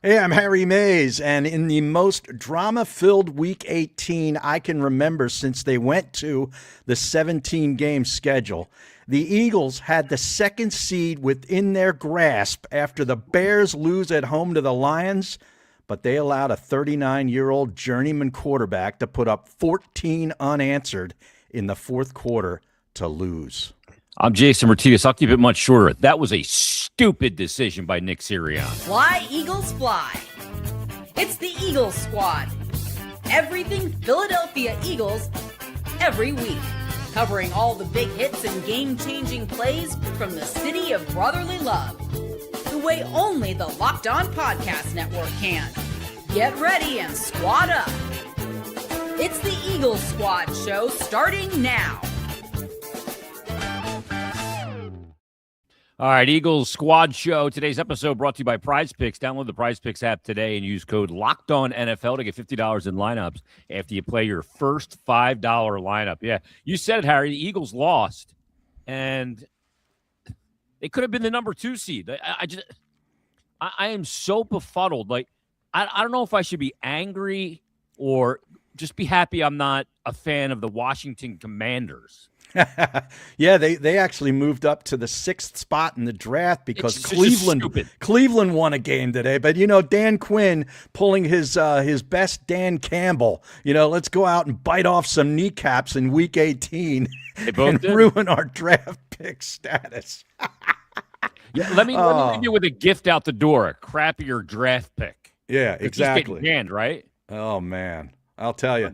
Hey, I'm Harry Mays, and in the most drama-filled Week 18 I can remember since they went to the 17-game schedule, the Eagles had the second seed within their grasp after the Bears lose at home to the Lions, but they allowed a 39-year-old journeyman quarterback to put up 14 unanswered in the fourth quarter to lose. I'm Jason Martinez. I'll keep it much shorter. That was a stupid decision by Nick Sirianni. Fly, Eagles, fly. It's the Eagles Squad. Everything Philadelphia Eagles every week. Covering all the big hits and game-changing plays from the city of brotherly love. The way only the Locked On Podcast Network can. Get ready and squad up. It's the Eagles Squad show starting now. All right, Eagles Squad Show. Today's episode brought to you by Prize Picks. Download the Prize Picks app today and use code LOCKEDONNFL to get $50 in lineups after you play your first $5 lineup. Yeah, you said it, Harry. The Eagles lost, and they could have been the number 2 seed. I am so befuddled. Like, I don't know if I should be angry or just be happy I'm not a fan of the Washington Commanders. Yeah, they actually moved up to the 6th spot in the draft because Cleveland won a game today. But, Dan Quinn pulling his best Dan Campbell, let's go out and bite off some kneecaps in Week 18 and ruin our draft pick status. Yeah, let me leave you with a gift out the door, a crappier draft pick. Yeah, exactly. Canned, right? Oh, man. I'll tell you.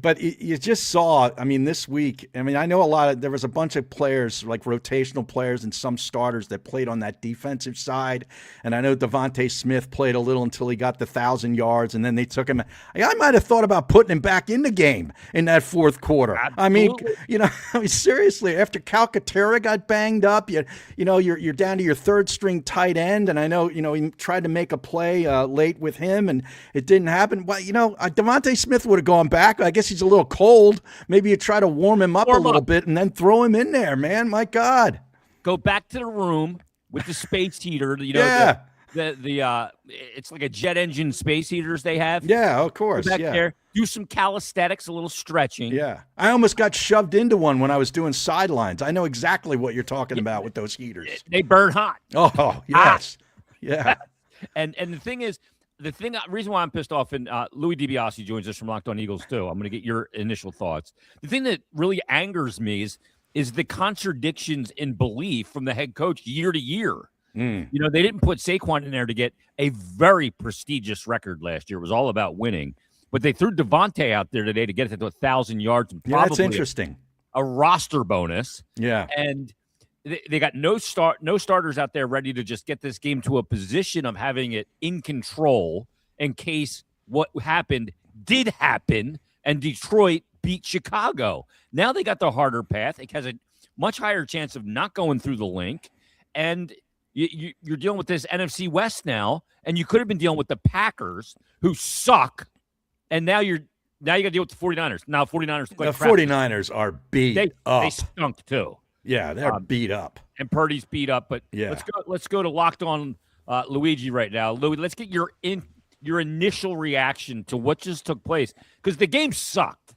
But you just saw, this week, I know there was a bunch of players, like rotational players and some starters that played on that defensive side. And I know Devontae Smith played a little until he got the 1,000 yards, and then they took him. I might have thought about putting him back in the game in that fourth quarter. Absolutely. Seriously, after Calcaterra got banged up, you're down to your third string tight end. And I know, he tried to make a play late with him, and it didn't happen. Well, Devontae Smith would have gone back. I guess he's a little cold. Maybe you try to warm him up a little bit and then throw him in there, man. My God. Go back to the room with the space heater. Yeah. It's like a jet engine space heaters they have. Yeah, of course. Go back there. Do some calisthenics, a little stretching. Yeah. I almost got shoved into one when I was doing sidelines. I know exactly what you're talking about with those heaters. They burn hot. Oh, yes. Yeah. And the thing is, reason why I'm pissed off, and Louis DiBiase joins us from Locked On Eagles too. I'm going to get your initial thoughts. The thing that really angers me is the contradictions in belief from the head coach year to year. They didn't put Saquon in there to get a very prestigious record last year. It was all about winning, but they threw Devontae out there today to get it to 1,000 yards and probably that's interesting. A roster bonus. Yeah, and they got no starters out there ready to just get this game to a position of having it in control in case what happened did happen and Detroit beat Chicago. Now they got the harder path. It has a much higher chance of not going through the link. And you're dealing with this NFC West now, and you could have been dealing with the Packers, who suck. And now you got to deal with the 49ers. Now 49ers look like crap. 49ers are beat up. They stunk too. Yeah, they're beat up. And Purdy's beat up. But yeah. let's go to Locked On Luigi right now. Louis, let's get your initial reaction to what just took place, because the game sucked.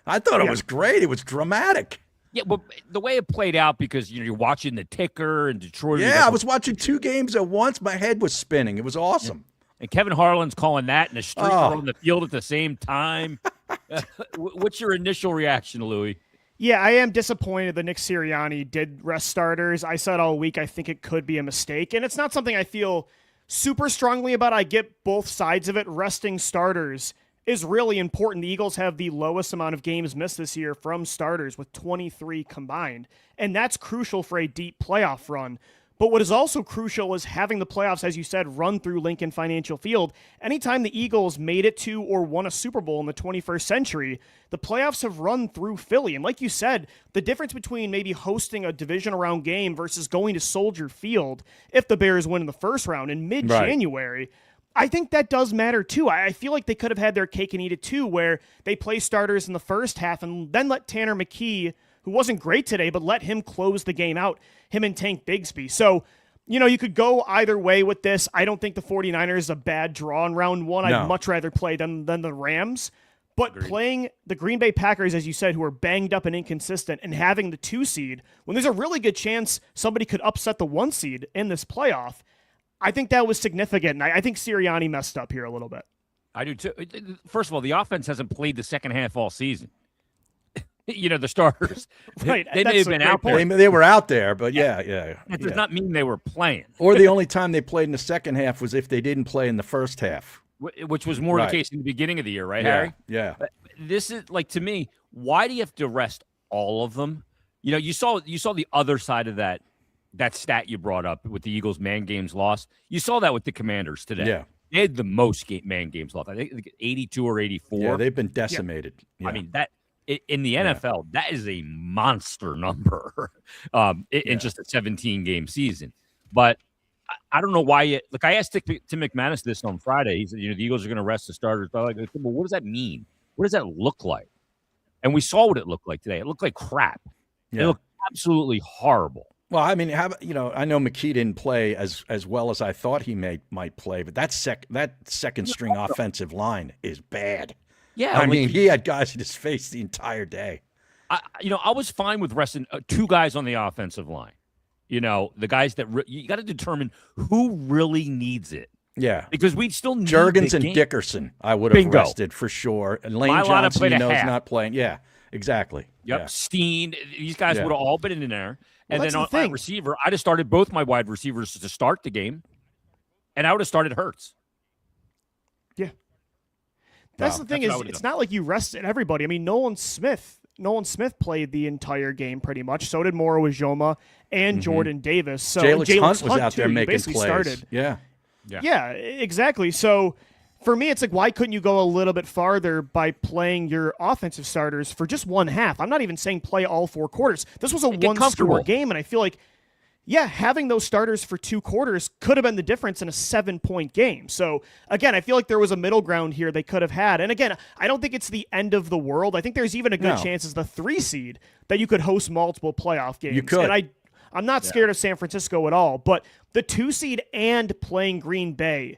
I thought it was great. It was dramatic. Yeah, but the way it played out, because you're watching the ticker and Detroit. Yeah, I was watching 2 games at once. My head was spinning. It was awesome. And Kevin Harlan's calling that, and the streaker on the field at the same time. What's your initial reaction, Louis? Yeah, I am disappointed that Nick Sirianni did rest starters. I said all week I think it could be a mistake, and it's not something I feel super strongly about. I get both sides of it. Resting starters is really important. The Eagles have the lowest amount of games missed this year from starters, with 23 combined, and that's crucial for a deep playoff run. But what is also crucial is having the playoffs, as you said, run through Lincoln Financial Field. Anytime the Eagles made it to or won a Super Bowl in the 21st century, the playoffs have run through Philly. And like you said, the difference between maybe hosting a division round game versus going to Soldier Field, if the Bears win in the first round in mid-January, I think that does matter too. I feel like they could have had their cake and eat it too, where they play starters in the first half and then let Tanner McKee, who wasn't great today, but let him close the game out, him and Tank Bigsby. So you could go either way with this. I don't think the 49ers is a bad draw in round one. No. I'd much rather play them than the Rams. But playing the Green Bay Packers, as you said, who are banged up and inconsistent, and having the 2 seed, when there's a really good chance somebody could upset the 1 seed in this playoff, I think that was significant. And I think Sirianni messed up here a little bit. I do too. First of all, the offense hasn't played the second half all season. The starters. Right. They may have been out there. They were out there, but yeah. That does not mean they were playing. Or the only time they played in the second half was if they didn't play in the first half. Which was more the case in the beginning of the year, right, Harry? Yeah. But this is to me, why do you have to rest all of them? You saw the other side of that stat you brought up with the Eagles man games lost. You saw that with the Commanders today. Yeah. They had the most man games lost. I think 82 or 84. Yeah, they've been decimated. Yeah. I mean, that in the NFL, that is a monster number in just a 17-game season. But I don't know why I asked Tim McManus this on Friday. He said, the Eagles are going to rest the starters. But well, what does that mean? What does that look like? And we saw what it looked like today. It looked like crap. Yeah. It looked absolutely horrible. Well, I mean, I know McKee didn't play as well as I thought he might play, but that second string offensive line is bad. Yeah, I mean, he had guys in his face the entire day. I was fine with resting 2 guys on the offensive line. The guys that you got to determine who really needs it. Yeah, because we still need Juergens and Dickerson. I would have rested for sure, and Lane Johnson, is not playing. Yeah, exactly. Yep, yeah. Steen. These guys would have all been in there. And then on the receiver, I'd have started both my wide receivers to start the game, and I would have started Hurts. Yeah, that's the thing is, it's not like you rested everybody. I mean, Nolan Smith played the entire game pretty much. So did Moro Ujoma and Jordan Davis. So Jalen Hunt was out too, there making basically plays. Started. Yeah, exactly. So for me, it's like, why couldn't you go a little bit farther by playing your offensive starters for just one half? I'm not even saying play all 4 quarters. This was a one-score game, and I feel like, having those starters for 2 quarters could have been the difference in a 7-point game. So, again, I feel like there was a middle ground here they could have had. And, again, I don't think it's the end of the world. I think there's even a good chance as the 3 seed that you could host multiple playoff games. You could. And I'm not scared of San Francisco at all. But the 2 seed and playing Green Bay,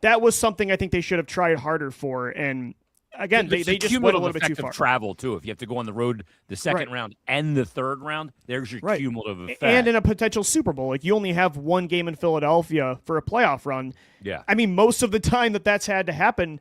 that was something I think they should have tried harder for. And again, they just went a little bit too far. Travel too. If you have to go on the road the second round and the third round, there's your cumulative effect. And in a potential Super Bowl, like you only have one game in Philadelphia for a playoff run. Yeah. I mean, most of the time that's had to happen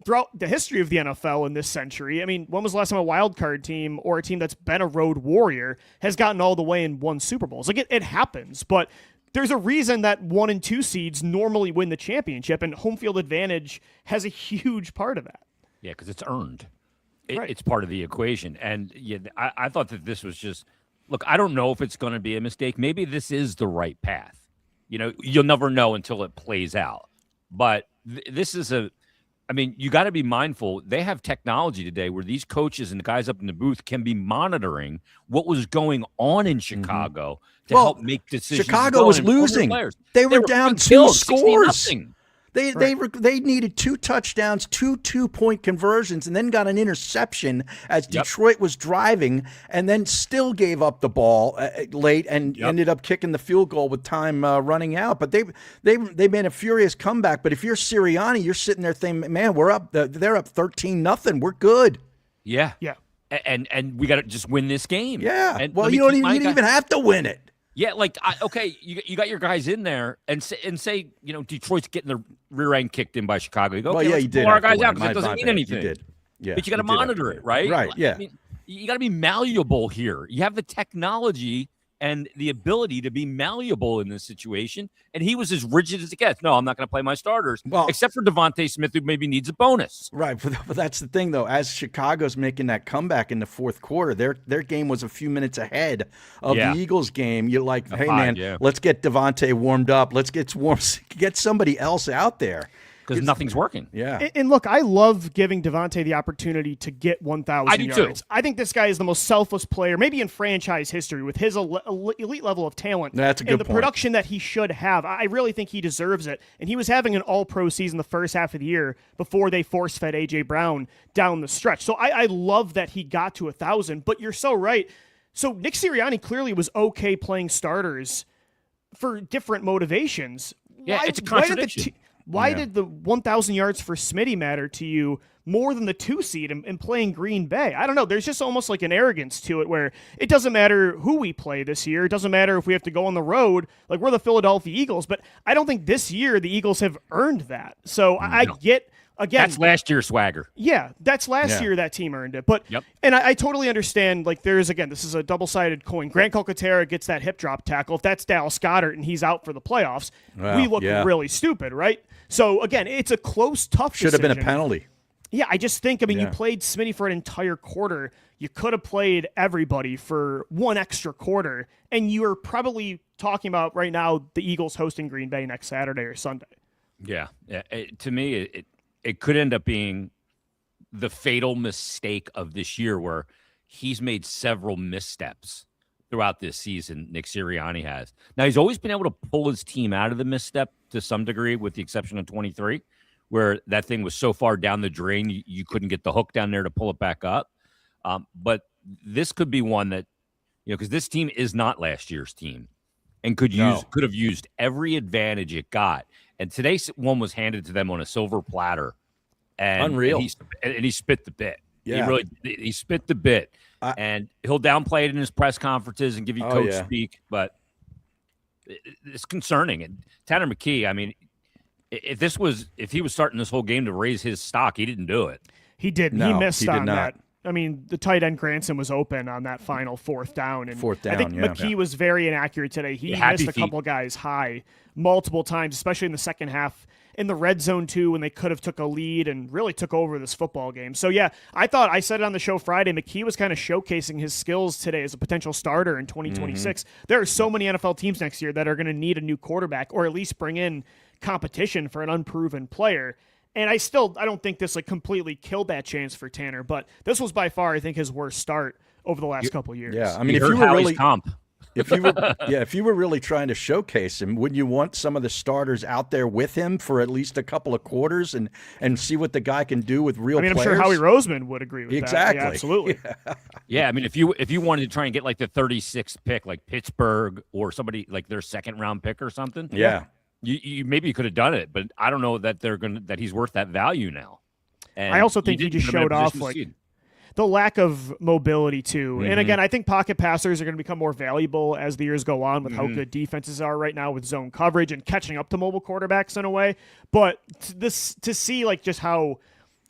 throughout the history of the NFL in this century. I mean, when was the last time a wild card team or a team that's been a road warrior has gotten all the way and won Super Bowls? Like it happens, but there's a reason that 1 and 2 seeds normally win the championship, and home field advantage has a huge part of that. Yeah, because it's earned. It's part of the equation. And I thought that this was just, look, I don't know if it's going to be a mistake. Maybe this is the right path. You'll never know until it plays out. But this is you got to be mindful. They have technology today where these coaches and the guys up in the booth can be monitoring what was going on in Chicago to help make decisions. Chicago was losing. They were down 2 scores. They needed 2 touchdowns, 2 2-point conversions, and then got an interception as Detroit was driving, and then still gave up the ball late and ended up kicking the field goal with time running out. But they made a furious comeback. But if you're Sirianni, you're sitting there thinking, man, we're up. They're up 13-0. We're good. Yeah. And we got to just win this game. Yeah. And well, you don't even have to win it. Yeah, you got your guys in there and say Detroit's getting their rear end kicked in by Chicago. You go, well, you did. Pull our guys out because it doesn't mean anything. You did. Yeah, but you got to monitor it, right? Right. Yeah. You got to be malleable here. You have the technology and the ability to be malleable in this situation. And he was as rigid as it gets. No, I'm not going to play my starters, except for Devontae Smith, who maybe needs a bonus. Right, but that's the thing, though. As Chicago's making that comeback in the fourth quarter, their game was a few minutes ahead of the Eagles' game. You're like, hey, man, let's get Devontae warmed up. Let's get somebody else out there. Because nothing's working. Yeah. And look, I love giving Devontae the opportunity to get 1,000 yards. Too. I think this guy is the most selfless player, maybe in franchise history, with his elite level of talent. That's a good and the production that he should have. I really think he deserves it. And he was having an all-pro season the first half of the year before they force-fed A.J. Brown down the stretch. So I love that he got to 1,000, but you're so right. So Nick Sirianni clearly was okay playing starters for different motivations. Yeah, it's a contradiction. Why did the 1,000 yards for Smitty matter to you more than the 2 seed and playing Green Bay? I don't know. There's just almost like an arrogance to it where it doesn't matter who we play this year. It doesn't matter if we have to go on the road. Like, we're the Philadelphia Eagles, but I don't think this year the Eagles have earned that. So I get, again, That's last year's swagger. yeah, that's last year that team earned it. But and I totally understand, like, there's, again, this is a double-sided coin. Grant Calcaterra gets that hip drop tackle. If that's Dallas Goedert and he's out for the playoffs, we look really stupid, right? So, again, it's a close, tough Should have been a decision. penalty. Yeah, I just think, you played Smitty for an entire quarter. You could have played everybody for one extra quarter, and you are probably talking about right now the Eagles hosting Green Bay next Saturday or Sunday. Yeah. To me, it could end up being the fatal mistake of this year where he's made several missteps throughout this season. Nick Sirianni has. Now, he's always been able to pull his team out of the misstep to some degree, with the exception of 23, where that thing was so far down the drain, you couldn't get the hook down there to pull it back up. But this could be one that, because this team is not last year's team and could have used every advantage it got. And today's one was handed to them on a silver platter. And Unreal. And he spit the bit. Yeah. He spit the bit. And he'll downplay it in his press conferences and give you coach speak, but it's concerning. And Tanner McKee, I mean, if he was starting this whole game to raise his stock, he didn't do it. He didn't. No, he missed he did on not. that. I mean, the tight end Granson was open on that final fourth down. And I think McKee was very inaccurate today. He missed a couple guys high multiple times, especially in the second half, in the red zone too, when they could have took a lead and really took over this football game. So yeah, I said it on the show Friday, McKee was kind of showcasing his skills today as a potential starter in 2026. There are so many NFL teams next year that are going to need a new quarterback, or at least bring in competition for an unproven player. And I don't think this completely killed that chance for Tanner, but this was by far, I think, his worst start over the last couple of years. Yeah, I mean, if you were really trying to showcase him, wouldn't you want some of the starters out there with him for at least a couple of quarters and see what the guy can do with real players? I'm sure Howie Roseman would agree with exactly. that. Yeah, absolutely. Yeah, I mean, if you wanted to try and get like the 36th pick, like Pittsburgh or somebody like their second round pick or something, you maybe could have done it, but I don't know that that he's worth that value now. And I also think he just showed off the lack of mobility too. And again, I think pocket passers are going to become more valuable as the years go on with how good defenses are right now with zone coverage and catching up to mobile quarterbacks in a way. But to see just how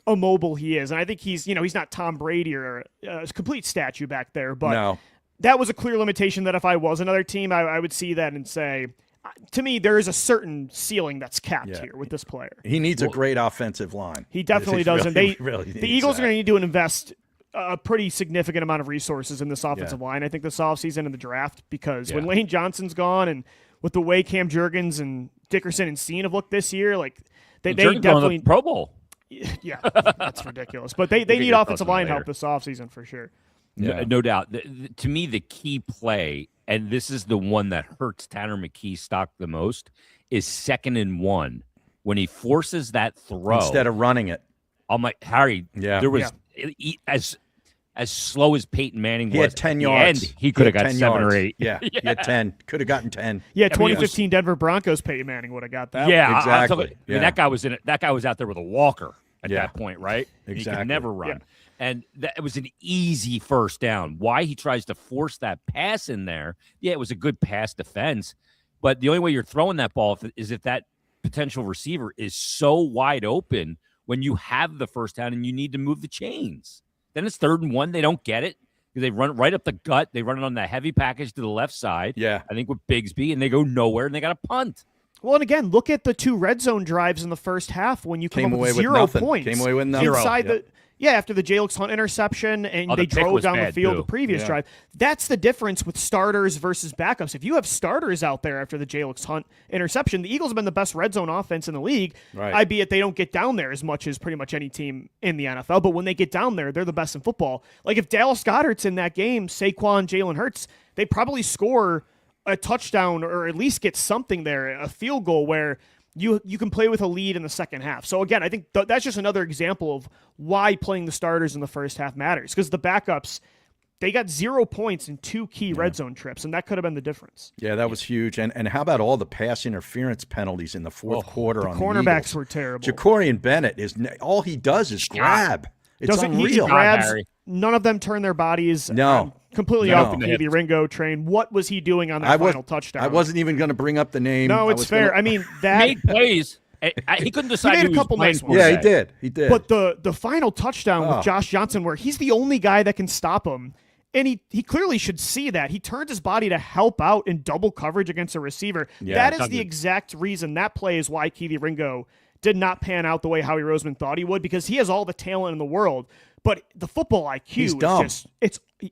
immobile he is, and I think he's not Tom Brady or a complete statue back there, but that was a clear limitation that if I was another team, I would see that and say, to me, there is a certain ceiling that's capped here with this player. He needs a great offensive line. He definitely does. And the Eagles are going to need to invest a pretty significant amount of resources in this offensive line, I think, this offseason in the draft, because when Lane Johnson's gone and with the way Cam Jurgens and Dickerson and Steen have looked this year, they definitely Pro Bowl. Yeah, that's ridiculous. But they need offensive line help this offseason for sure. Yeah. No doubt. To me, the key play, and this is the one that hurts Tanner McKee's stock the most, is 2nd and 1 when he forces that throw instead of running it. I'm like, Harry, there was as slow as Peyton Manning was. He had 10 yards. He could have got 7 yards. or 8. Yeah, he had 10. Could have gotten 10. Yeah, 2015 Denver Broncos Peyton Manning would have got that. Yeah, exactly. I mean, that guy was in it. That guy was out there with a walker at that point, right? Exactly. He could never run. Yeah. And it was an easy first down. Why he tries to force that pass in there, it was a good pass defense. But the only way you're throwing that ball is if that potential receiver is so wide open when you have the first down and you need to move the chains. Then it's 3rd and 1. They don't get it because they run it right up the gut. They run it on the heavy package to the left side. Yeah. I think with Bigsby, and they go nowhere, and they got a punt. Well, and again, look at the 2 red zone drives in the first half when you come up with 0 points. Came away with nothing. Inside after the Jalen Hunt interception, and they drove down the field the previous drive. That's the difference with starters versus backups. If you have starters out there after the Jalen Hunt interception, the Eagles have been the best red zone offense in the league, albeit they don't get down there as much as pretty much any team in the NFL. But when they get down there, they're the best in football. Like if Dallas Goedert's in that game, Saquon, Jalen Hurts, they probably score a touchdown or at least get something there, a field goal where you can play with a lead in the second half. So again, I think that's just another example of why playing the starters in the first half matters, because the backups, they got 0 points in 2 key red zone trips, and that could have been the difference. Yeah, that was huge. And how about all the pass interference penalties in the fourth quarter on the Cornerbacks Eagles? were terrible. Jacorian Bennett all he does is grab. It's He unreal. grabs. Harry. None of them turn their bodies. No. Completely No. off the Keavy Ringo train. What was he doing on that final touchdown? I wasn't even going to bring up the name. No, I it's was fair. gonna- I mean, that. Made plays. He couldn't decide. made a who was couple playing nice for ones. Yeah, he that. did. He did. But the final touchdown Oh. with Josh Johnson, where he's the only guy that can stop him, and he clearly should see that. He turns his body to help out in double coverage against a receiver. Yeah, that is Douglas. the exact reason that play is why Keavy Ringo did not pan out the way Howie Roseman thought he would, because he has all the talent in the world. But the football IQ He's is dumb.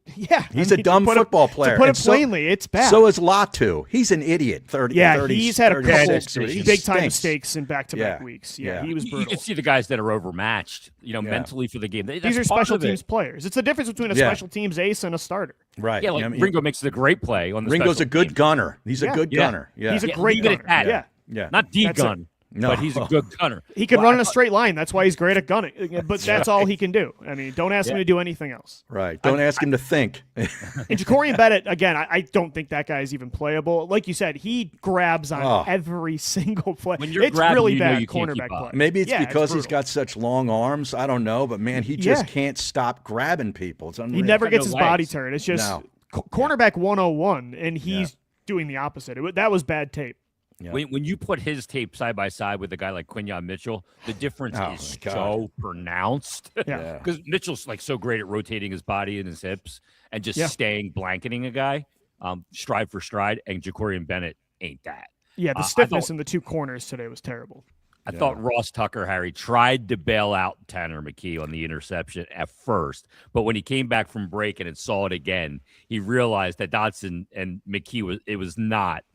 He's a dumb to put football to player. put it And so- plainly, it's bad. So is Latu. He's an idiot. 30, yeah, 30, he's had a couple 36. He big time stinks. mistakes in back-to-back Yeah. weeks. Yeah, Yeah. he was You brutal. can see the guys that are overmatched, mentally for the game. These That's are part special of it. teams players. It's the difference between a Yeah. special teams ace and a starter. Right. Yeah, like I mean, Ringo makes the great play on the Ringo's special a good teams. gunner. He's a Yeah. good Yeah. gunner. Yeah. He's a Yeah, great leave it at gunner. that. Yeah. yeah. Not D That's it. gun, No. but he's a good gunner. He can Well, run I in a thought- straight line. That's why he's great at gunning. But that's all he can do. I mean, don't ask him to do anything else. Right. Don't ask him to think. And Jacorian Bennett, again, I don't think that guy is even playable. Like you said, he grabs on Oh. every single play. When you're It's grabbing, really you know bad you can't keep cornerback up. play. Maybe it's Yeah, because he's brutal. got such long arms. I don't know. But, man, he just Yeah. can't stop grabbing people. It's unreal. He never got gets no his body legs. turned. It's just No. cornerback 101, and he's doing the opposite. That was bad tape. Yeah. When you put his tape side by side with a guy like Quinyon Mitchell, the difference Oh, is my God. so pronounced. Yeah. Because Mitchell's like so great at rotating his body and his hips and just Yeah. staying blanketing a guy, stride for stride. And Jacorian Bennett ain't that. Yeah, the I stiffness thought- in the two corners today was terrible. I thought Ross Tucker, Harry, tried to bail out Tanner McKee on the interception at first, but when he came back from break and saw it again, he realized that Dotson and McKee was not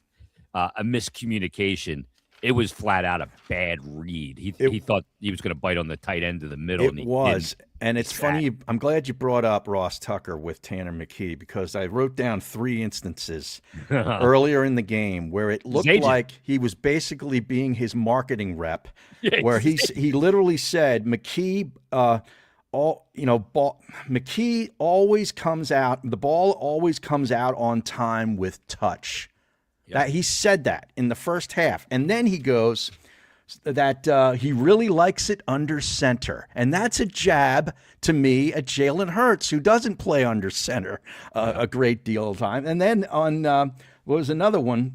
a miscommunication. It was flat out a bad read. He thought he was going to bite on the tight end of the middle. and It he was. didn't. And it's funny. I'm glad you brought up Ross Tucker with Tanner McKee, because I wrote down 3 instances earlier in the game where it looked agent. like he was basically being his marketing rep, Yeah, where he literally said McKee, McKee always comes out. The ball always comes out on time with touch. That he said that in the first half, and then he goes that he really likes it under center, and that's a jab to me at Jalen Hurts, who doesn't play under center a great deal of time. And then on what was another one?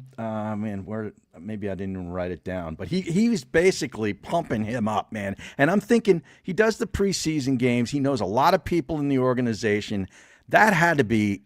Where maybe I didn't even write it down, but he was basically pumping him up, man. And I'm thinking he does the preseason games. He knows a lot of people in the organization. That had to be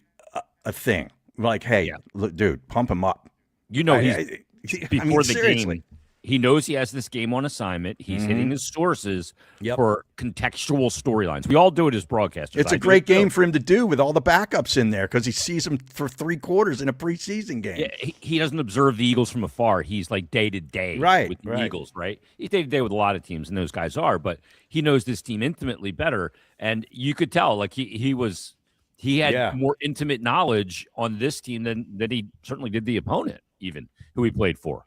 a thing. Like, hey, look, dude, pump him up. You know, before the seriously. game, he knows he has this game on assignment. He's hitting his sources for contextual storylines. We all do it as broadcasters. It's I a do great it too. game for him to do with all the backups in there, because he sees them for 3 quarters in a preseason game. Yeah, he doesn't observe the Eagles from afar. He's like day to day with the Eagles, right? He's day to day with a lot of teams, and those guys are, but he knows this team intimately better. And you could tell, like he had more intimate knowledge on this team than he certainly did the opponent, even who he played for.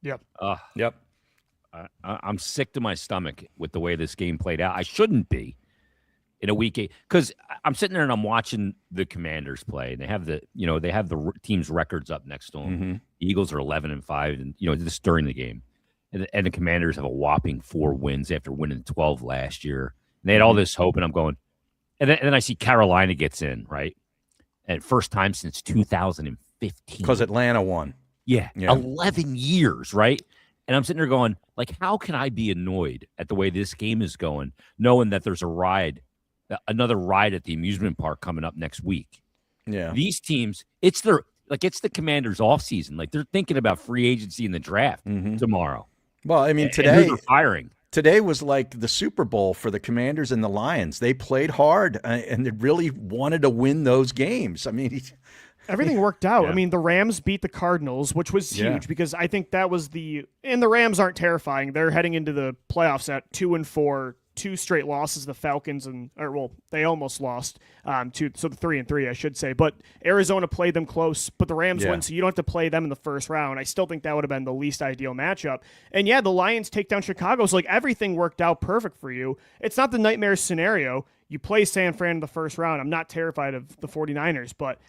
Yep. Yep. I'm sick to my stomach with the way this game played out. I shouldn't be in a week 8, because I'm sitting there and I'm watching the Commanders play, and they have the team's records up next to them. Mm-hmm. The Eagles are 11-5, and this during the game, and the Commanders have a whopping 4 wins after winning 12 last year. And they had all this hope, and I'm going, and then I see Carolina gets in, right, and first time since 2015 Because Atlanta won. Yeah, 11 years, right? And I'm sitting there going, like, how can I be annoyed at the way this game is going, knowing that there's another ride at the amusement park coming up next week? Yeah. These teams, it's the Commanders' offseason. Like, they're thinking about free agency and the draft tomorrow. Well, I mean, And who today they're firing. Today was like the Super Bowl for the Commanders and the Lions. They played hard and they really wanted to win those games. I mean, Everything worked out. Yeah. I mean, the Rams beat the Cardinals, which was huge because I think that was and the Rams aren't terrifying. They're heading into the playoffs at 2-4, 2 straight losses. The Falcons they almost lost so the 3-3, I should say. But Arizona played them close, but the Rams win, so you don't have to play them in the first round. I still think that would have been the least ideal matchup. And the Lions take down Chicago, so like everything worked out perfect for you. It's not the nightmare scenario. You play San Fran in the first round. I'm not terrified of the 49ers, but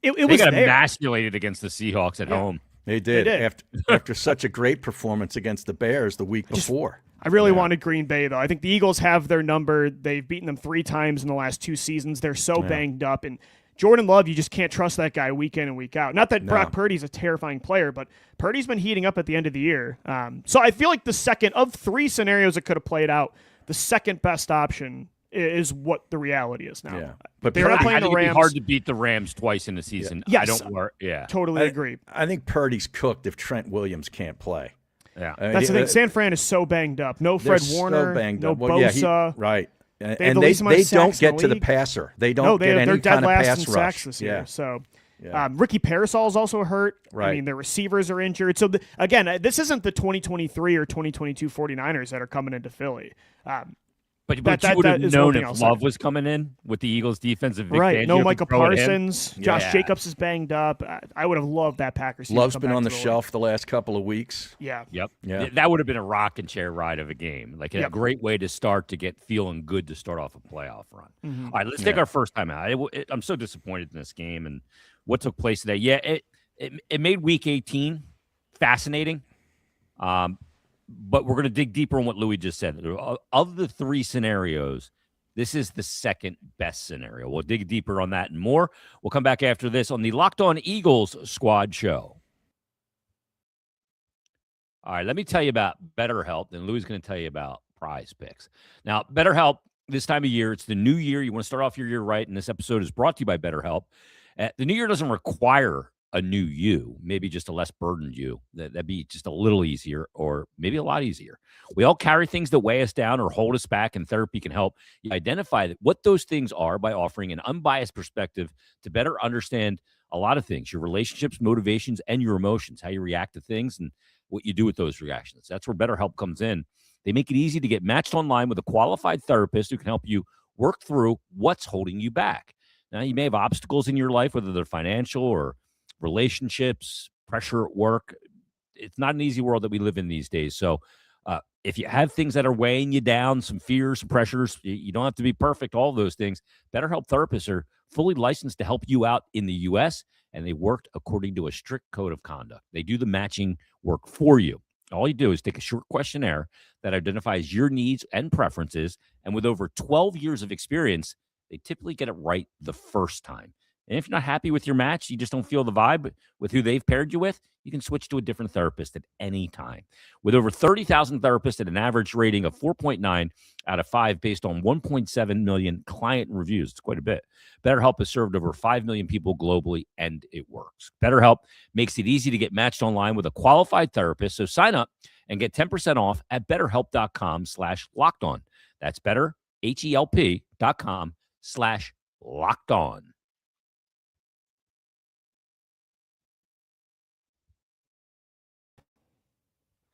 it They was got there. emasculated against the Seahawks at home. They did, did. after such a great performance against the Bears the week before. I really wanted Green Bay, though. I think the Eagles have their number. They've beaten them 3 times in the last 2 seasons. They're so banged up. And Jordan Love, you just can't trust that guy week in and week out. Not that Brock Purdy's a terrifying player, but Purdy's been heating up at the end of the year. So I feel like the second of 3 scenarios that could have played out, the second best option is what the reality is now. Yeah. But They're not I playing think the it'd be Rams. hard to beat the Rams twice in the season. Yes. I don't worry. Yeah. Totally agree. I think Purdy's cooked if Trent Williams can't play. Yeah. I mean, That's the thing. San Fran is so banged up. No they're Fred Warner, so banged no up. Well, yeah, Bosa. right. They have And the they least amount of don't sacks in get the to the league. passer. They don't No, get they're any dead kind of last pass in rush. sacks this year. So Yeah. Ricky Parasol is also hurt. I Right. mean, their receivers are injured. So, again, this isn't the 2023 or 2022 49ers that are coming into Philly. But that you would have is one known thing if I'll say. Love was coming in with the Eagles defense. If Vic Right. Fangio No could Michael throw it at him. Parsons. Josh Yeah. Jacobs is banged up. I would have loved that Packers team to Love's come been back on to the league. shelf the last couple of weeks. Yeah. Yep. Yeah. That would have been a rocking chair ride of a game. Like a Yep. great way to start to get feeling good to start off a playoff run. Mhm. All right, let's take our first time out. I'm so disappointed in this game and what took place today. Yeah, it made Week 18 fascinating. But we're going to dig deeper on what Louis just said. Of the 3 scenarios, this is the second best scenario. We'll dig deeper on that and more. We'll come back after this on the Locked On Eagles Squad Show. All right, let me tell you about BetterHelp, and Louis is going to tell you about Prize Picks. Now, BetterHelp, this time of year, it's the new year. You want to start off your year right, and this episode is brought to you by BetterHelp. The new year doesn't require a new you, maybe just a less burdened you. That'd be just a little easier or maybe a lot easier. We all carry things that weigh us down or hold us back, and therapy can help you identify what those things are by offering an unbiased perspective to better understand a lot of things, your relationships, motivations, and your emotions, how you react to things and what you do with those reactions. That's where BetterHelp comes in. They make it easy to get matched online with a qualified therapist who can help you work through what's holding you back. Now, you may have obstacles in your life, whether they're financial or relationships, pressure at work. It's not an easy world that we live in these days. So if you have things that are weighing you down, some fears, some pressures, you don't have to be perfect, all of those things. BetterHelp therapists are fully licensed to help you out in the U.S., and they work according to a strict code of conduct. They do the matching work for you. All you do is take a short questionnaire that identifies your needs and preferences, and with over 12 years of experience, they typically get it right the first time. And if you're not happy with your match, you just don't feel the vibe with who they've paired you with, you can switch to a different therapist at any time. With over 30,000 therapists at an average rating of 4.9 out of 5 based on 1.7 million client reviews. It's quite a bit. BetterHelp has served over 5 million people globally, and it works. BetterHelp makes it easy to get matched online with a qualified therapist. So sign up and get 10% off at betterhelp.com/lockedon. That's betterhelp.com/lockedon.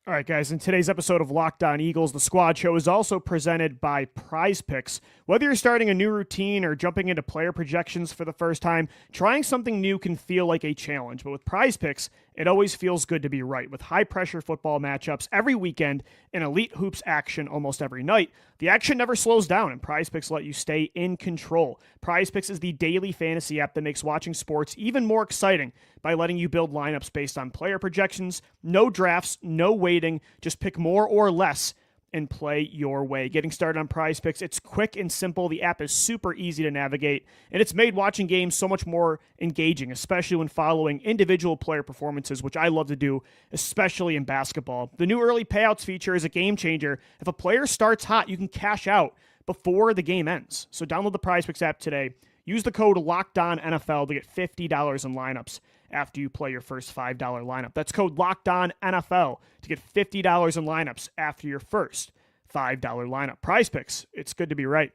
All right, guys, in today's episode of Locked On Eagles, the Squad Show is also presented by Prize Picks. Whether you're starting a new routine or jumping into player projections for the first time, trying something new can feel like a challenge. But with Prize Picks, it always feels good to be right. With high-pressure football matchups every weekend and elite hoops action almost every night, the action never slows down, and Prize Picks let you stay in control. Prize Picks is the daily fantasy app that makes watching sports even more exciting by letting you build lineups based on player projections, no drafts, no waiting, just pick more or less and play your way. Getting started on Prize Picks, it's quick and simple. The app is super easy to navigate, and it's made watching games so much more engaging, especially when following individual player performances, which I love to do, especially in basketball. The new early payouts feature is a game changer. If a player starts hot, you can cash out before the game ends. So download the Prize Picks app today. Use the code LOCKEDONNFL to get $50 in lineups after you play your first $5 lineup. That's code LOCKEDONNFL to get $50 in lineups after your first $5 lineup. Prize Picks, it's good to be right.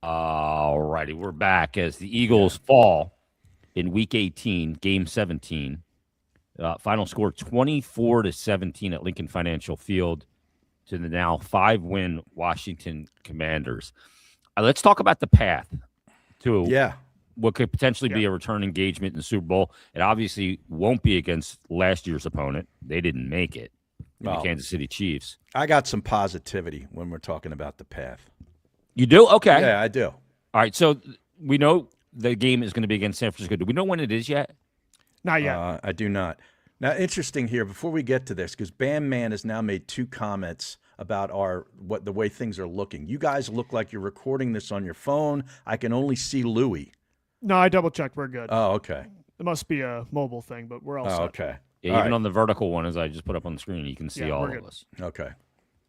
All righty, we're back as the Eagles fall in Week 18, Game 17. Final score 24-17 at Lincoln Financial Field to the now 5-win Washington Commanders. Let's talk about the path to what could potentially be a return engagement in the Super Bowl. It obviously won't be against last year's opponent. They didn't make it. in the Well, Kansas City Chiefs. I got some positivity when we're talking about the path. You do? Okay. Yeah, I do. All right. So we know the game is going to be against San Francisco. Do we know when it is yet? Not yet. I do not. Now, interesting here, before we get to this, because Bam Man has now made 2 comments about the way things are looking. You guys look like you're recording this on your phone. I can only see Louis. No, I double checked. We're good. Oh, okay. It must be a mobile thing, but we're all set. Okay. Yeah, All even right. on the vertical one, as I just put up on the screen, you can see Yeah, all we're of good. us. Okay.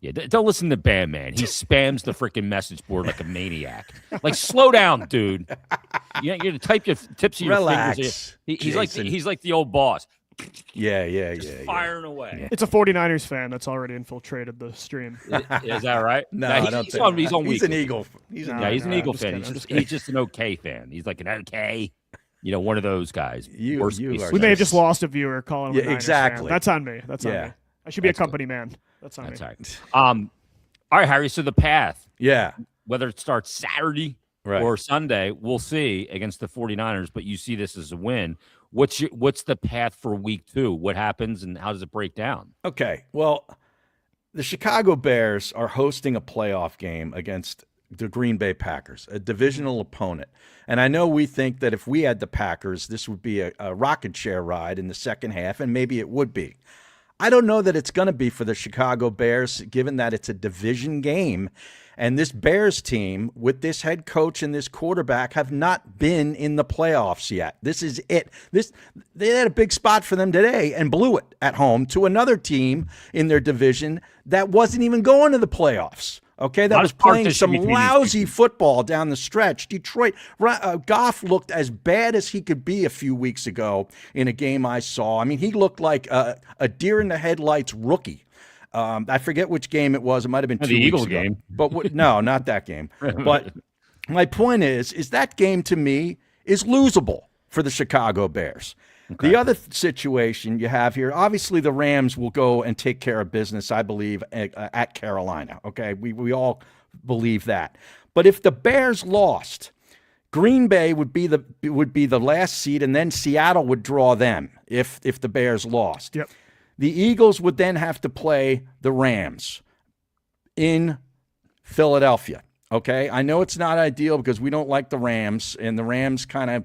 Yeah, don't listen to Bam Man. He spams the freaking message board like a maniac. Like, slow down, dude. You're gonna type your tips of your Relax, fingers. Jason. He's like the old boss, Yeah. firing away. It's a 49ers fan that's already infiltrated the stream. Is that right? No, Nah, I he's, don't he's think on. He's on He's week. an Eagle. He's an No, Yeah, he's an no, Eagle I'm just fan. kidding, He's just an okay fan. He's like an okay, one of those guys. You Worst are case We may have Nice. just lost a viewer calling him Yeah, a Niners exactly. fan. That's on me. That's on Yeah. me. I should be That's a company man. That's on That's me. all right. All right, Harry. So the path, Yeah. whether it starts Saturday Right. or Sunday, we'll see against the 49ers, but you see this as a win. What's the path for week 2? What happens and how does it break down? Okay. Well, the Chicago Bears are hosting a playoff game against the Green Bay Packers, a divisional opponent. And I know we think that if we had the Packers, this would be a rocket chair ride in the second half, and maybe it would be. I don't know that it's going to be for the Chicago Bears, given that it's a division game. And this Bears team, with this head coach and this quarterback, have not been in the playoffs yet. This is it. They had a big spot for them today and blew it at home to another team in their division that wasn't even going to the playoffs. Okay, that Lot was of playing partition some between these lousy football down the stretch. Detroit, Goff looked as bad as he could be a few weeks ago in a game I saw. I mean, he looked like a deer in the headlights rookie. I forget which game it was. It might have been The 2 weeks Eagle ago. game. But no, not that game. But my point is that game to me is losable for the Chicago Bears. The other situation you have here, obviously the Rams will go and take care of business, I believe, at Carolina. Okay, we all believe that. But if the Bears lost, Green Bay would be the last seed, and then Seattle would draw them if the Bears lost. Yep. The Eagles would then have to play the Rams in Philadelphia. Okay, I know it's not ideal because we don't like the Rams, and the Rams kind of,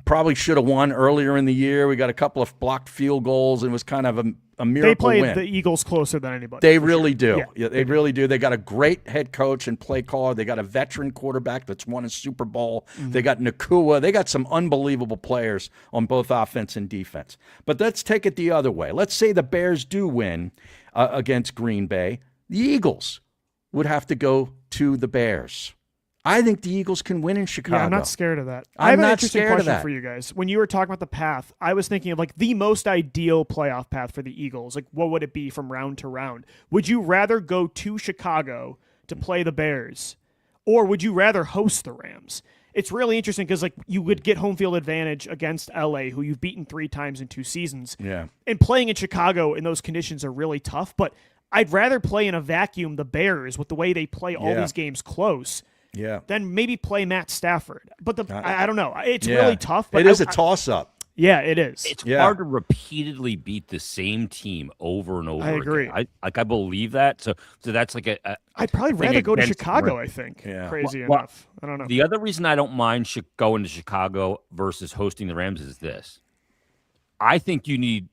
probably should have won earlier in the year. We got a couple of blocked field goals, and it was kind of a miracle They played win. the Eagles closer than anybody. They for really sure. do. Yeah. Yeah, they really do. They got a great head coach and play caller. They got a veteran quarterback that's won a Super Bowl. They got Nakua. They got some unbelievable players on both offense and defense. But let's take it the other way. Let's say the Bears do win against Green Bay. The Eagles would have to go to the Bears. I think the Eagles can win in Chicago. Yeah, I'm not scared of that. I'm I have an not interesting scared of question that. for you guys. When you were talking about the path, I was thinking of like the most ideal playoff path for the Eagles. Like, what would it be from round to round? Would you rather go to Chicago to play the Bears, or would you rather host the Rams? It's really interesting because like you would get home field advantage against LA, who you've beaten 3 times in 2 seasons. Yeah. And playing in Chicago in those conditions are really tough. But I'd rather play in a vacuum the Bears with the way they play all Yeah. these games close. Yeah. Then maybe play Matt Stafford. But I don't know. It's Yeah. really tough. But It is a toss-up. Yeah, it is. It's Yeah. hard to repeatedly beat the same team over and over. I agree. Again. I believe that. So that's like a I'd probably thing rather go to against Chicago, Rams. I think. Yeah. Crazy Well, enough. I don't know. The other reason I don't mind going to Chicago versus hosting the Rams is this. I think you need,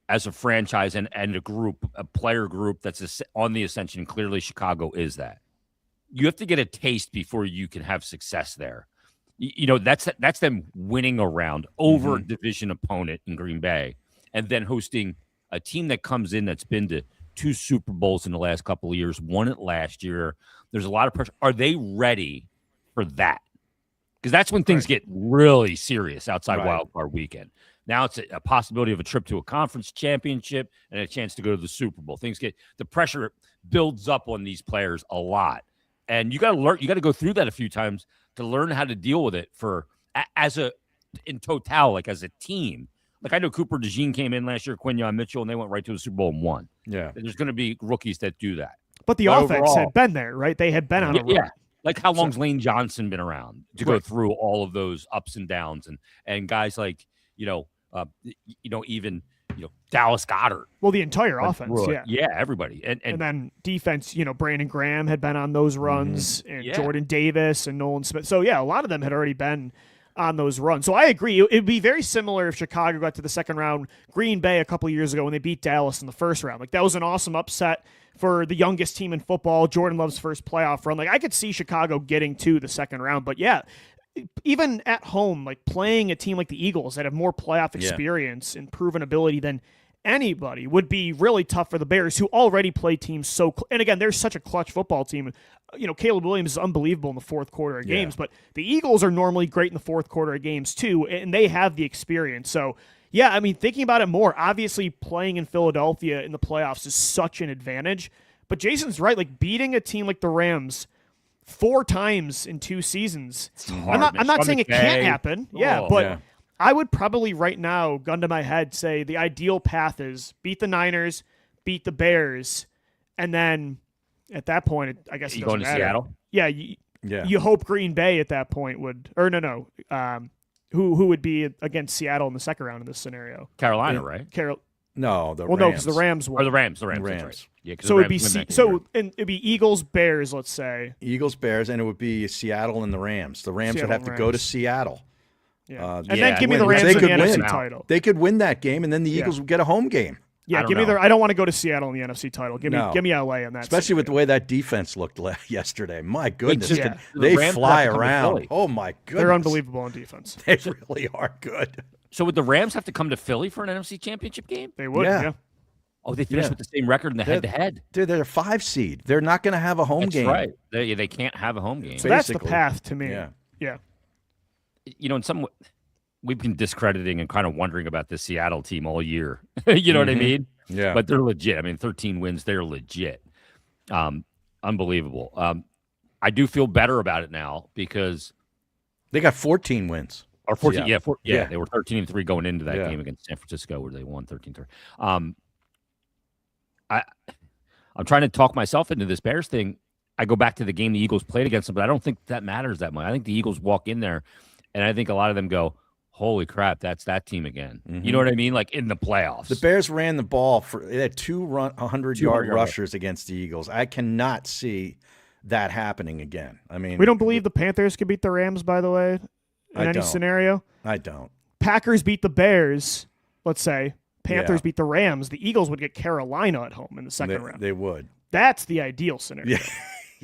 as a franchise and a group, a player group that's on the ascension, clearly Chicago is that. You have to get a taste before you can have success there. That's them winning a round over a division opponent in Green Bay and then hosting a team that comes in that's been to 2 Super Bowls in the last couple of years, won it last year. There's a lot of pressure. Are they ready for that? Because that's when things get really serious outside Right. Wild Card Weekend. Now it's a possibility of a trip to a conference championship and a chance to go to the Super Bowl. The pressure builds up on these players a lot. And you got to learn. You got to go through that a few times to learn how to deal with it in total, like as a team. Like I know Cooper DeJean came in last year, Quinyon Mitchell, and they went right to the Super Bowl and won. Yeah. There's going to be rookies that do that. but the but offense overall- had been there, right? They had been on a run. Yeah. Like how long's Lane Johnson been around to go Right. through all of those ups and downs and guys like even Dallas Goedert. Well, the entire went offense, through it. yeah. Yeah, everybody. And then defense, Brandon Graham had been on those runs, and Yeah. Jordan Davis and Nolan Smith. So, yeah, a lot of them had already been on those runs. So I agree. It would be very similar if Chicago got to the second round, Green Bay a couple of years ago when they beat Dallas in the first round. Like, that was an awesome upset for the youngest team in football. Jordan Love's first playoff run. Like, I could see Chicago getting to the second round. But, yeah, even at home, like playing a team like the Eagles that have more playoff experience and proven ability than anybody would be really tough for the Bears, who already play teams so and again, they're such a clutch football team. Caleb Williams is unbelievable in the fourth quarter of games, but the Eagles are normally great in the fourth quarter of games too, and they have the experience. So yeah, I mean, thinking about it more, obviously playing in Philadelphia in the playoffs is such an advantage, but Jason's right, like beating a team like the Rams 4 times in 2 seasons. I'm not saying it can't happen. But I would probably right now, gun to my head, say the ideal path is beat the Niners, beat the Bears, and then at that point, I guess You it going doesn't to matter. Seattle? Yeah, you hope Green Bay at that point would, or no. Who would be against Seattle in the second round in this scenario? Carolina, right? No, the Well, Rams. no, because the Rams won. Or the Rams. That's Rams. right. Yeah, 'cause So the it'd be Rams win that game, and it'd be Eagles, Bears, let's say. Eagles, Bears, and it would be Seattle and the Rams. The Rams Seattle would have to and go to Rams. Seattle. Yeah. And yeah, then give me the which Rams they in the could NFC win. title. They could win that game, and then the Eagles would get a home game. Yeah, I don't give me know. I don't want to go to Seattle in the NFC title. Give me LA in that. Especially with the way that defense looked yesterday. My goodness, just- Yeah. they the Rams fly have to come to around. Philly. Oh my goodness, They're unbelievable on defense. They really are good. So would the Rams have to come to Philly for an NFC Championship game? They would, Yeah. yeah. Oh, they finished Yeah. with the same record in the head-to-head. Dude, they're a 5 seed. They're not going to have a home That's game. right. They can't have a home game. So that's the Basically. path to me. Yeah. Yeah. In some we've been discrediting and kind of wondering about this Seattle team all year. You know what I mean? Yeah. But they're legit. I mean, 13 wins, they're legit. Unbelievable. I do feel better about it now because They got 14 wins. or 14, Seattle. Yeah. they were 13-3 going into that Yeah. game against San Francisco where they won 13-3. I'm trying to talk myself into this Bears thing. I go back to the game the Eagles played against them, but I don't think that matters that much. I think the Eagles walk in there, and I think a lot of them go, holy crap, that's that team again. You know what I mean? Like in the playoffs. The Bears ran the ball they had 100-yard 200 rushers against the Eagles. I cannot see that happening again. I mean, We don't believe the Panthers could beat the Rams, by the way, in I any don't. scenario. I don't. Packers beat the Bears, let's say. Panthers Yeah. beat the Rams. The Eagles would get Carolina at home in the second round. They would. That's the ideal scenario. Yeah.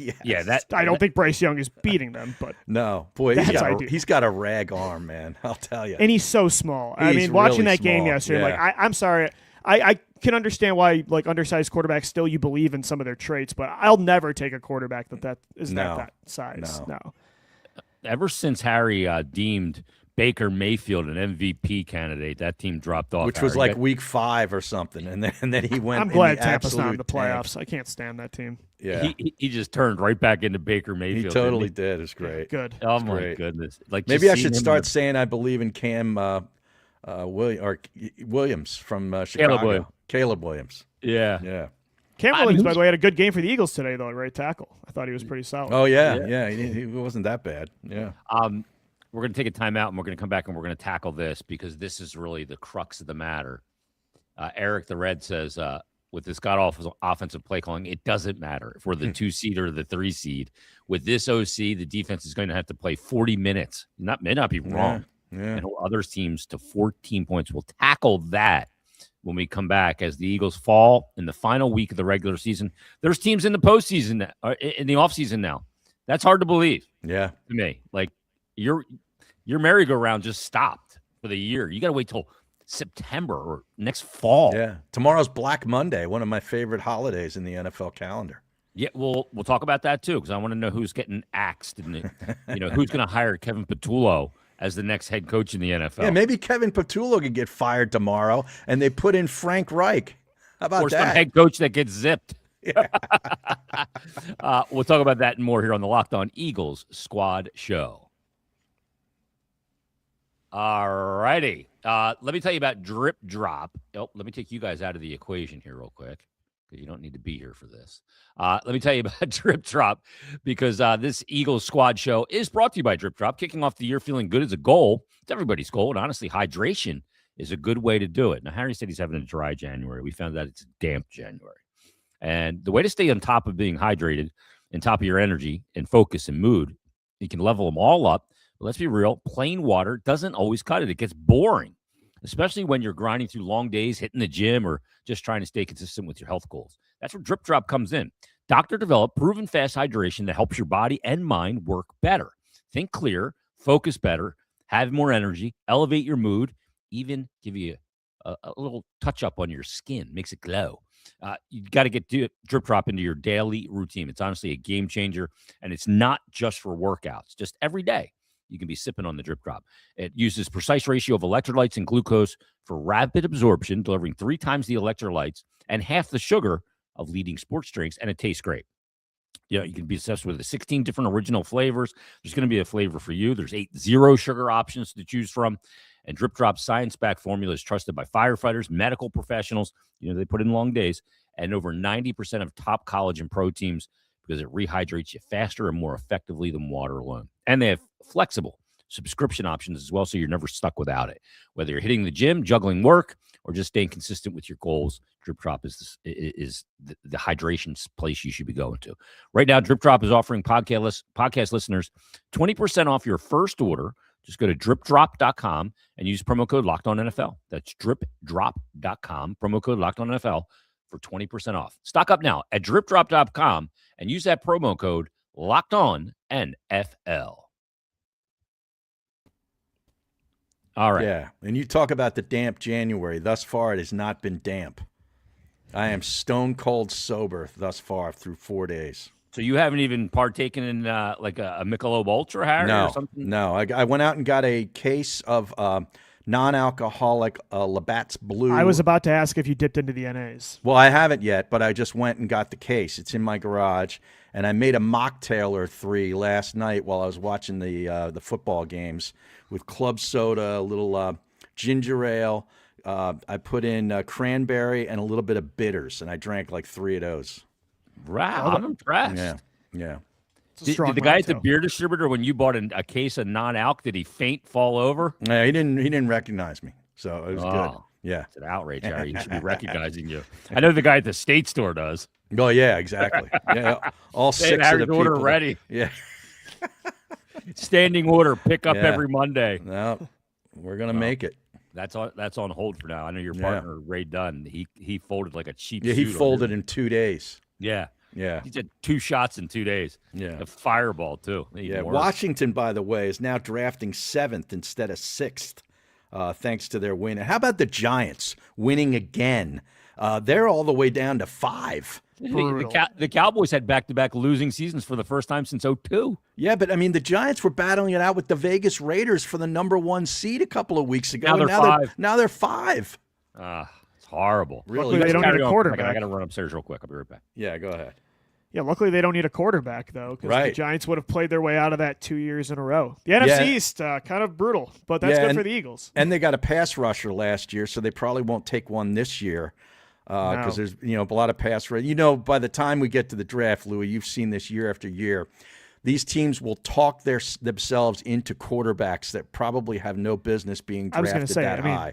Yes. yeah, that I don't think Bryce Young is beating them, but No, boy, That's ideal. he's got a rag arm, man. I'll tell you. and he's so small. I He's mean, watching really that game small, yesterday, yeah. like I'm sorry. I can understand why like undersized quarterbacks still you believe in some of their traits, but I'll never take a quarterback that is No. that size. No. ever since Harry deemed Baker Mayfield an MVP candidate, that team dropped off. Which was Harry. like week 5 or something, and then he went. I'm in glad the Tampa's not in absolute the tank. playoffs. I can't stand that team. Yeah, he just turned right back into Baker he Mayfield. totally didn't did. It's great. Good. he? Oh my great. goodness! Like Maybe just I seeing should him in start the- saying I believe in Cam Williams from Chicago. Williams. Caleb Williams. Yeah. Yeah. Cam I mean, Williams, by who's- the way, had a good game for the Eagles today, though, at right tackle. I thought he was pretty solid. Oh yeah. He wasn't that bad. Yeah. We're going to take a timeout and we're going to come back and we're going to tackle this because this is really the crux of the matter. Eric the Red says, with this god-awful offensive play calling, it doesn't matter if we're the 2 seed or the 3 seed. With this OC, the defense is going to have to play 40 minutes. May not be wrong. Yeah. And hold other teams to 14 points. We'll tackle that when we come back as the Eagles fall in the final week of the regular season. There's teams in the postseason, in the offseason now. That's hard to believe Yeah. to me. Like your merry-go-round just stopped for the year. You got to wait till September or next fall. Yeah. Tomorrow's Black Monday, one of my favorite holidays in the NFL calendar. Yeah, we'll talk about that too because I want to know who's getting axed and who's going to hire Kevin Patullo as the next head coach in the NFL. Yeah, maybe Kevin Patullo could get fired tomorrow, and they put in Frank Reich. How about or some that? head coach that gets zipped. We'll talk about that and more here on the Locked On Eagles Squad Show. All righty. Let me tell you about Drip Drop. Oh, let me take you guys out of the equation here real quick because you don't need to be here for this. Let me tell you about Drip Drop because this Eagles Squad Show is brought to you by Drip Drop. Kicking off the year feeling good is a goal. It's everybody's goal, and honestly, hydration is a good way to do it. Now, Harry said he's having a dry January. We found out it's a damp January. And the way to stay on top of being hydrated and top of your energy and focus and mood, you can level them all up. But let's be real, plain water doesn't always cut it. It gets boring, especially when you're grinding through long days, hitting the gym, or just trying to stay consistent with your health goals. That's where Drip Drop comes in. Doctor-developed, proven fast hydration that helps your body and mind work better. Think clear, focus better, have more energy, elevate your mood, even give you a little touch-up on your skin, makes it glow. You got to get Drip Drop into your daily routine. It's honestly a game changer, and it's not just for workouts. Just every day, you can be sipping on the Drip Drop. It uses precise ratio of electrolytes and glucose for rapid absorption, delivering 3 times the electrolytes and half the sugar of leading sports drinks, and it tastes great. You know, you can be obsessed with the 16 different original flavors. There's going to be a flavor for you. There's 8 zero sugar options to choose from. And Drip Drop's science-backed formula is trusted by firefighters, medical professionals. You know, they put in long days, and over 90% of top collagen pro teams, because it rehydrates you faster and more effectively than water alone. And they have flexible subscription options as well, so you're never stuck without it. Whether you're hitting the gym, juggling work, or just staying consistent with your goals, Drip Drop is the hydration place you should be going to. Right now, Drip Drop is offering podcast listeners 20% off your first order. Just go to dripdrop.com and use promo code LockedOnNFL. That's dripdrop.com, promo code LockedOnNFL for 20% off. Stock up now at dripdrop.com and use that promo code LockedOnNFL. All right. Yeah, and you talk about the damp January. Thus far, it has not been damp. I am stone cold sober thus far through 4 days. So you haven't even partaken in like a Michelob Ultra, Harry, or something? No. I went out and got a case of non-alcoholic Labatt's Blue. I was about to ask if you dipped into the NAs. Well, I haven't yet, but I just went and got the case. It's in my garage, and I made a mocktail or 3 last night while I was watching the football games with club soda, a little ginger ale. I put in cranberry and a little bit of bitters, and I drank like 3 of those. Wow, I'm impressed. Yeah. Did the guy at the beer distributor, when you bought a case of non-alc, did he faint, fall over? Yeah, he didn't recognize me, so it was good. Yeah, it's an outrage, Harry. He should be recognizing you. I know the guy at the state store does. Oh yeah, exactly. Yeah, all 6 of the people. Order ready. Yeah. Standing order, pick up every Monday. No, we're gonna make it. That's on hold for now. I know your partner Ray Dunn. He folded like a cheap. Yeah, he folded in 2 days. Yeah. Yeah. He did 2 shots in 2 days. Yeah. A fireball, too. Yeah. Washington, by the way, is now drafting 7th instead of 6th, thanks to their win. And how about the Giants winning again? They're all the way down to 5. The Cowboys had back-to-back losing seasons for the first time since 2002. Yeah, but I mean, the Giants were battling it out with the Vegas Raiders for the #1 seed a couple of weeks ago. Now they're 5. It's horrible. Really? Luckily, they don't need a quarterback. I got to run upstairs real quick. I'll be right back. Yeah, go ahead. Yeah, luckily they don't need a quarterback, though, because the Giants would have played their way out of that 2 years in a row. The NFC East, kind of brutal, but that's good for the Eagles. And they got a pass rusher last year, so they probably won't take one this year because there's a lot of pass rush. By the time we get to the draft, Louis, you've seen this year after year, these teams will talk themselves into quarterbacks that probably have no business being drafted high.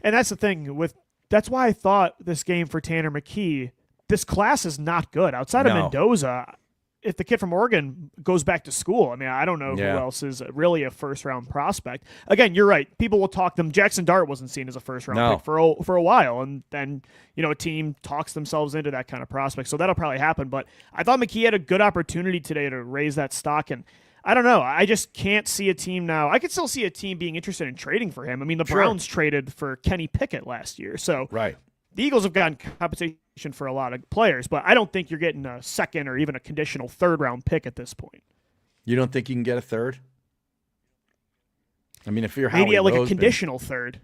And that's the thing that's why I thought this game for Tanner McKee, this class is not good. Outside of Mendoza, if the kid from Oregon goes back to school, I mean, I don't know who else is really a first-round prospect. Again, you're right. People will talk them. Jackson Dart wasn't seen as a first-round pick for a while, and then a team talks themselves into that kind of prospect. So that'll probably happen. But I thought McKee had a good opportunity today to raise that stock, and I don't know. I just can't see a team now. I could still see a team being interested in trading for him. I mean, the Browns traded for Kenny Pickett last year, so the Eagles have gotten compensation for a lot of players, but I don't think you're getting a second or even a conditional 3rd-round pick at this point. You don't think you can get a 3rd? I mean, if you're Howie maybe like Roseman, a conditional 3rd.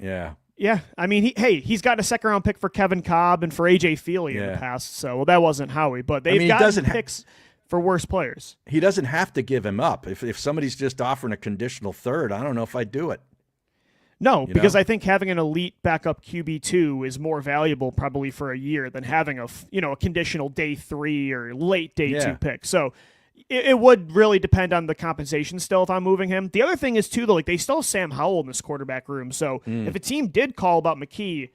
Yeah. Yeah, I mean, he's got a 2nd-round pick for Kevin Cobb and for A.J. Feely in the past, so that wasn't Howie, but they've gotten picks for worse players. He doesn't have to give him up. If somebody's just offering a conditional 3rd, I don't know if I'd do it. No, because I think having an elite backup QB2 is more valuable probably for a year than having a conditional day 3 or late day 2 pick. So, It would really depend on the compensation still if I'm moving him. The other thing is, too, though, like they still have Sam Howell in this quarterback room. So if a team did call about McKee,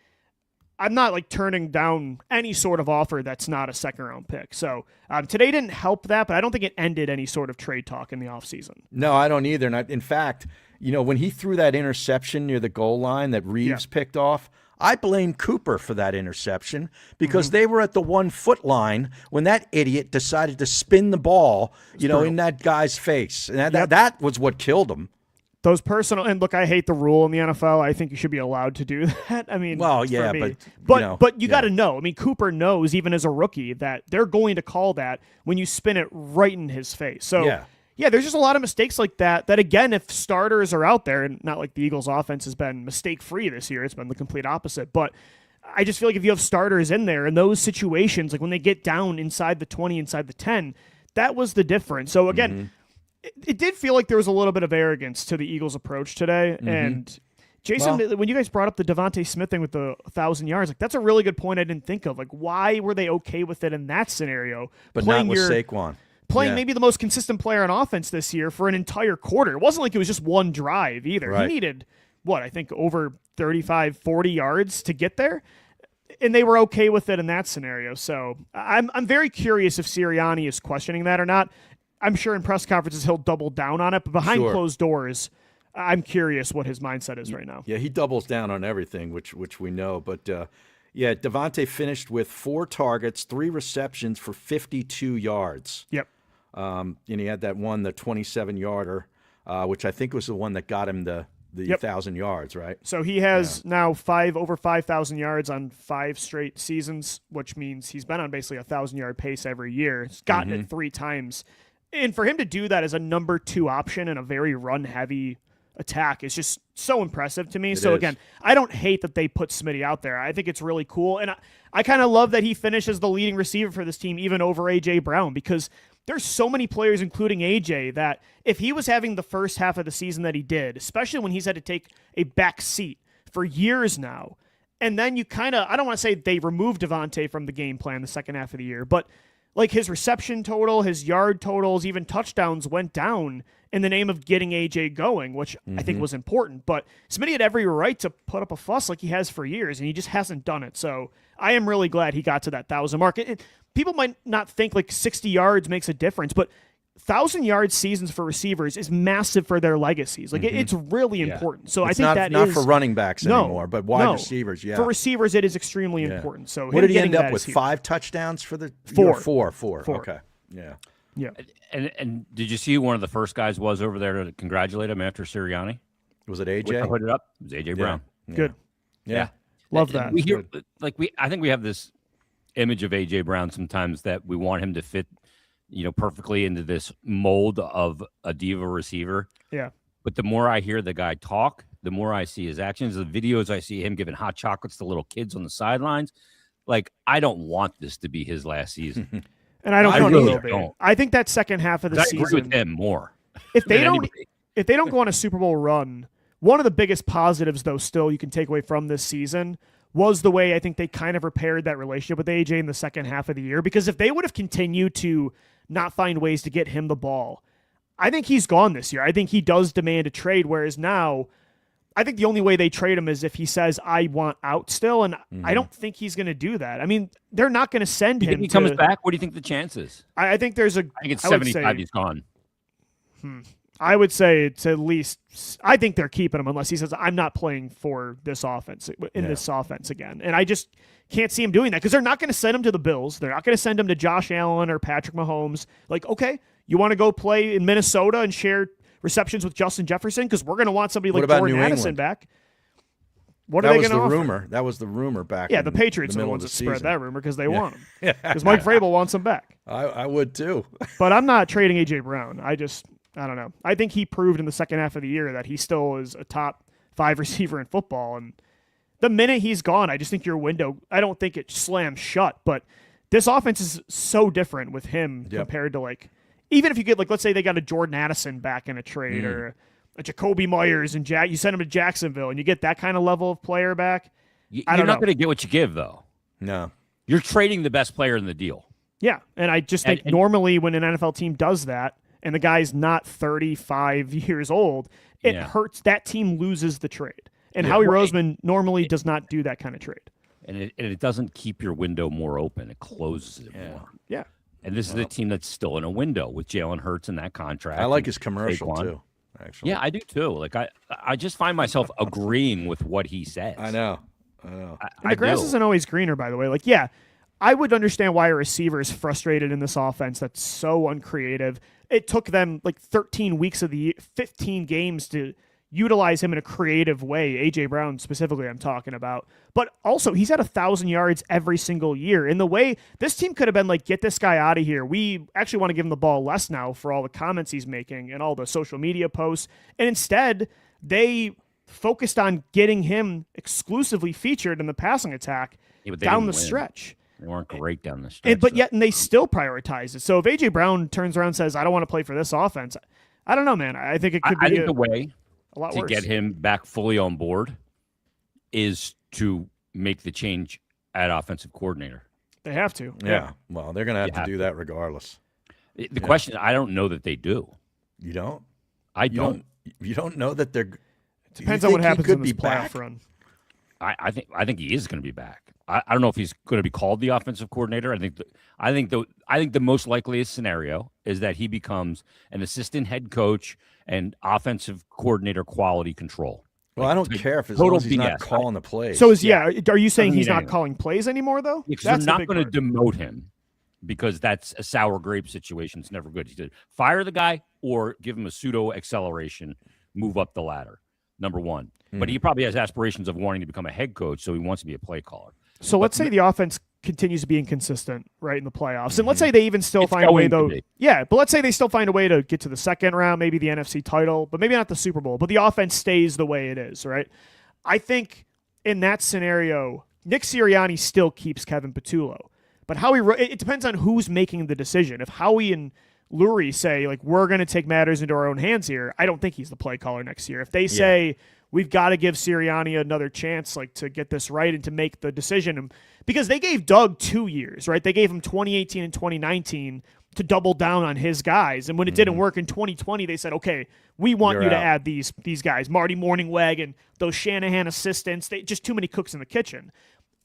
I'm not like turning down any sort of offer that's not a second-round pick. So today didn't help that, but I don't think it ended any sort of trade talk in the offseason. No, I don't either. And in fact, when he threw that interception near the goal line that Reeves picked off, I blame Cooper for that interception because they were at the 1 foot line when that idiot decided to spin the ball, in that guy's face. And that was what killed him. Those personal, and look, I hate the rule in the NFL. I think you should be allowed to do that. I mean, well, yeah, for me. but you got to know. I mean, Cooper knows even as a rookie that they're going to call that when you spin it right in his face. So yeah, there's just a lot of mistakes like that. That again, if starters are out there, and not like the Eagles' offense has been mistake-free this year, it's been the complete opposite. But I just feel like if you have starters in there in those situations, like when they get down inside the 20, inside the 10, that was the difference. So again. It did feel like there was a little bit of arrogance to the Eagles' approach today. And Jason, when you guys brought up the Devontae Smith thing with the 1,000 yards, like that's a really good point I didn't think of. Like, why were they okay with it in that scenario? But not with Saquon. Playing maybe the most consistent player on offense this year for an entire quarter. It wasn't like it was just one drive either. Right. He needed, I think over 35, 40 yards to get there. And they were okay with it in that scenario. So I'm very curious if Sirianni is questioning that or not. I'm sure in press conferences he'll double down on it, but behind closed doors, I'm curious what his mindset is right now. Yeah, he doubles down on everything, which we know. But, Devontae finished with 4 targets, 3 receptions for 52 yards. Yep. And he had that one, the 27-yarder, which I think was the one that got him the 1,000 yards, right? So he has now over 5,000 yards on 5 straight seasons, which means he's been on basically a 1,000-yard pace every year. He's gotten it 3 times. And for him to do that as a number 2 option in a very run-heavy attack is just so impressive to me. Again, I don't hate that they put Smitty out there. I think it's really cool. And I kind of love that he finishes the leading receiver for this team, even over A.J. Brown, because there's so many players, including A.J., that if he was having the first half of the season that he did, especially when he's had to take a back seat for years now, and then you I don't want to say they removed Devontae from the game plan the second half of the year, but like his reception total, his yard totals, even touchdowns went down in the name of getting AJ going, which I think was important. But Smitty had every right to put up a fuss like he has for years, and he just hasn't done it. So I am really glad he got to that 1,000 mark. People might not think like 60 yards makes a difference, but 1,000-yard seasons for receivers is massive for their legacies. Like it's really important. So it's I think not for running backs anymore, but wide receivers. Yeah, for receivers it is extremely important. So what did he end up with? 5 touchdowns for the 4. 4. Okay. Yeah. Yeah. And did you see who one of the first guys was over there to congratulate him after Sirianni? Was it AJ? Put it up. It was AJ Brown. Yeah. Good. Yeah. Love that. We hear I think we have this image of AJ Brown sometimes that we want him to fit perfectly into this mold of a diva receiver. Yeah. But the more I hear the guy talk, the more I see his actions, the videos I see him giving hot chocolates to little kids on the sidelines. Like, I don't want this to be his last season. And I don't think really it will be. I think that second half of the season. I agree with him more. If they don't go on a Super Bowl run, one of the biggest positives, though, still you can take away from this season was the way I think they kind of repaired that relationship with AJ in the second half of the year. Because if they would have continued to not find ways to get him the ball, I think he's gone this year. I think he does demand a trade, whereas now I think the only way they trade him is if he says, I want out still, and I don't think he's going to do that. I mean, they're not going to send him. Think he comes back? What do you think the chances? I think there's I think it's 75 he's gone. I would say it's at least – I think they're keeping him unless he says, I'm not playing for this offense, this offense again. And I just can't see him doing that because they're not going to send him to the Bills. They're not going to send him to Josh Allen or Patrick Mahomes. Like, okay, you want to go play in Minnesota and share receptions with Justin Jefferson because we're going to want somebody like Jordan Addison back. What are they going to offer? Rumor. That was the rumor back. Yeah, the Patriots are the ones that spread that rumor because they want him. Because Mike Vrabel wants him back. I would too. But I'm not trading A.J. Brown. I don't know. I think he proved in the second half of the year that he still is a top 5 receiver in football. And the minute he's gone, I just think your window, I don't think it slams shut. But this offense is so different with him compared to like, even if you get like, let's say they got a Jordan Addison back in a trade or a Jacoby Myers and you send him to Jacksonville and you get that kind of level of player back. You're not going to get what you give though. No. You're trading the best player in the deal. Yeah, and I just think And- normally when an NFL team does that and the guy's not 35 years old, it Yeah. hurts. That team loses the trade. And Yeah. Howie Right. Roseman normally does not do that kind of trade. And it doesn't keep your window more open. It closes it more. Yeah. And this is a team that's still in a window with Jalen Hurts and that contract. I like and his commercial Saquon. too. Actually, Yeah, I do too. Like I just find myself agreeing with what he says. I know. And the grass do. isn't always greener, by the way. Like, yeah, I would understand why a receiver is frustrated in this offense that's so uncreative. It took them like 13 weeks of the year, 15 games to utilize him in a creative way. A.J. Brown specifically, I'm talking about. But also, he's at 1,000 yards every single year. In the way this team could have been like, get this guy out of here. We actually want to give him the ball less now for all the comments he's making and all the social media posts. And instead, they focused on getting him exclusively featured in the passing attack Yeah, but they down the didn't win. stretch. They weren't great down the stretch. But though. yet, and they still prioritize it. So if A.J. Brown turns around and says, I don't want to play for this offense, I don't know, man. I think it could I be think the way a lot to worse. get him back fully on board is to make the change at offensive coordinator. They have to. Yeah. Well, they're going to have You to have do that regardless. The question, I don't know that they do. You don't. I You don't. don't. You don't know that they're. Depends you on what think he happens could in this be playoff back? run. I think he is going to be back. I don't know if he's going to be called the offensive coordinator. I think the most likeliest scenario is that he becomes an assistant head coach and offensive coordinator quality control. Well, I don't like, care if as total long as he's not BS. calling the plays. So are you saying Doesn't he's mean not anything. calling plays anymore, though? Because That's they're the not big going to part. demote him because that's a sour grape situation. It's never good. He said, fire the guy or give him a pseudo acceleration, move up the ladder. Number one. But he probably has aspirations of wanting to become a head coach, so he wants to be a play caller. So let's say the offense continues to be inconsistent, right, in the playoffs. And let's say they even still It's find a way, going to though. be. Yeah, but let's say they still find a way to get to the second round, maybe the NFC title, but maybe not the Super Bowl. But the offense stays the way it is, right? I think in that scenario, Nick Sirianni still keeps Kevin Patullo. But it depends on who's making the decision. If Howie and Lurie say, like, we're going to take matters into our own hands here, I don't think he's the play caller next year. If they say, we've got to give Sirianni another chance, like, to get this right and to make the decision, because they gave Doug 2 years, right? They gave him 2018 and 2019 to double down on his guys. And when it didn't work in 2020, they said, okay, we want You're you to out. add these guys, Marty Morningweg, those Shanahan assistants. Just too many cooks in the kitchen.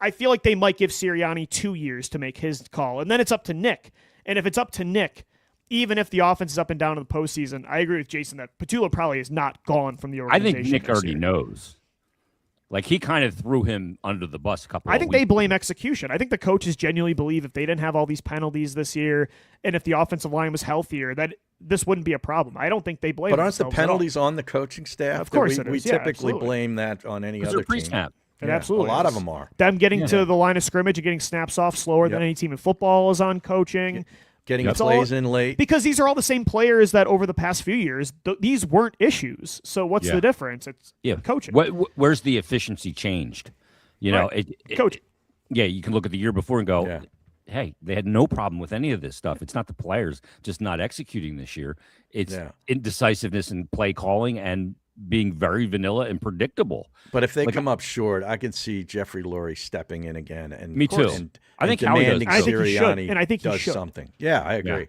I feel like they might give Sirianni 2 years to make his call, and then it's up to Nick. And if it's up to Nick, even if the offense is up and down in the postseason, I agree with Jason that Patullo probably is not gone from the I organization. think Nick this already year. knows. Like, he kind of threw him under the bus a couple I of think weeks they blame execution. I think the coaches genuinely believe if they didn't have all these penalties this year, and if the offensive line was healthier, that this wouldn't be a problem. I don't think they blame. But aren't the themselves at all. penalties on the coaching staff? Of course that it we is. Yeah, typically absolutely. blame that on any because other they're team. pre-snap. It Yeah, absolutely a lot is. of them are Them getting to the line of scrimmage and getting snaps off slower than Yep. any team in football is on coaching. getting It's all- plays in late. Because these are all the same players that over the past few years, these weren't issues. So what's Yeah. the difference? It's Yeah. coaching. Where's the efficiency changed? You know, Right. it, Coaching. Yeah, you can look at the year before and go, Yeah. hey, they had no problem with any of this stuff. It's not the players just not executing this year. It's Yeah. indecisiveness in play calling and being very vanilla and predictable. But if they Like- come up short, I can see Jeffrey Lurie stepping in again. And Me too. And, I think and Howie does. demanding I think he should, Sirianni and I think he does should. something. Yeah, I agree.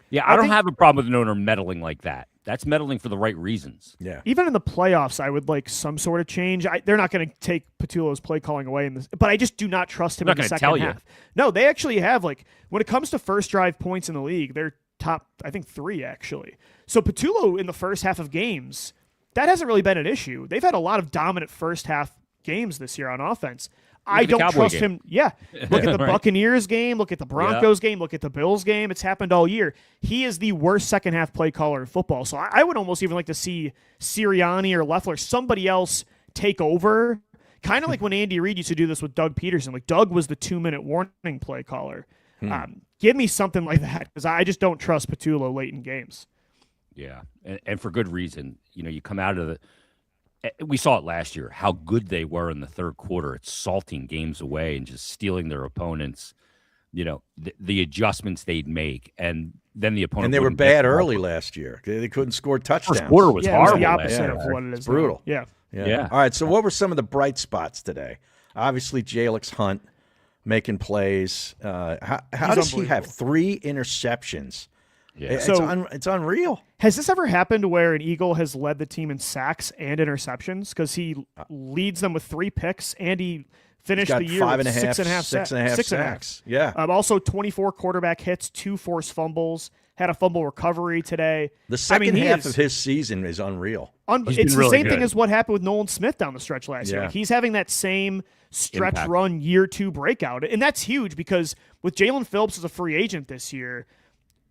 Yeah, I I don't think- have a problem with an owner meddling like that. That's meddling for the right reasons. Yeah. Even in the playoffs, I would like some sort of change. They're not going to take Patullo's play calling away in this, but I just do not trust him They're in not the gonna second tell you. half. No, they actually have like when it comes to first drive points in the league, they're top, I think 3 actually. So Patullo in the first half of games, that hasn't really been an issue. They've had a lot of dominant first half games this year on offense. I at the don't Cowboy trust game. him. Yeah. Look at the Right. Buccaneers game. Look at the Broncos game. Look at the Bills game. It's happened all year. He is the worst second half play caller in football. So I would almost even like to see Sirianni or Leffler, somebody else take over. Kind of like when Andy Reid used to do this with Doug Peterson. Like Doug was the 2-minute warning play caller. Give me something like that because I just don't trust Patullo late in games. Yeah, and for good reason. You know, you come out of the. We saw it last year, how good they were in the third quarter at salting games away and just stealing their opponents, you know, the adjustments they'd make. And then the opponent. And they were wouldn't get bad the ball. early last year. They couldn't score touchdowns. First quarter was Yeah, it was horrible. the last opposite year. of what it is. It's now. brutal. Yeah. Yeah. All right. So what were some of the bright spots today? Obviously, Jalix Hunt making plays. How He's does he have unbelievable. 3 interceptions? Yeah. It's, So- it's unreal. Has this ever happened where an Eagle has led the team in sacks and interceptions? Because he leads them with 3 picks and he finished He's got the year 5 with and a half, 6.5 6 and a half 6.5. sacks. Yeah. Also 24 quarterback hits, 2 forced fumbles, had a fumble recovery today. The second he half is- of his season is unreal. He's It's been the really same thing good. as what happened with Nolan Smith down the stretch last year. Yeah. Like, he's having that same stretch Impact. run year 2 breakout. And that's huge because with Jalen Phillips as a free agent this year,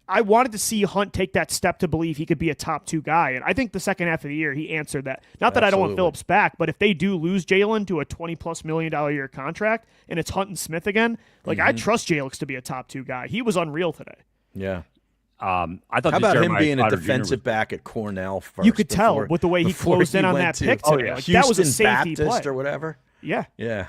I wanted to see Hunt take that step to believe he could be a top 2 guy. And I think the second half of the year, he answered that. Not that I don't want Absolutely. Phillips back, but if they do lose Jalen to a $20+ million a year contract and it's Hunt and Smith again, like Mm-hmm. I trust Jalix to be a top 2 guy. He was unreal today. Yeah. I thought How this about him Jeremiah being a Trotter Jr. defensive back at Cornell first? You could tell before- with the way he before closed in on went that to pick today. Like, that was a Houston safety Baptist play. or whatever. Yeah. Yeah.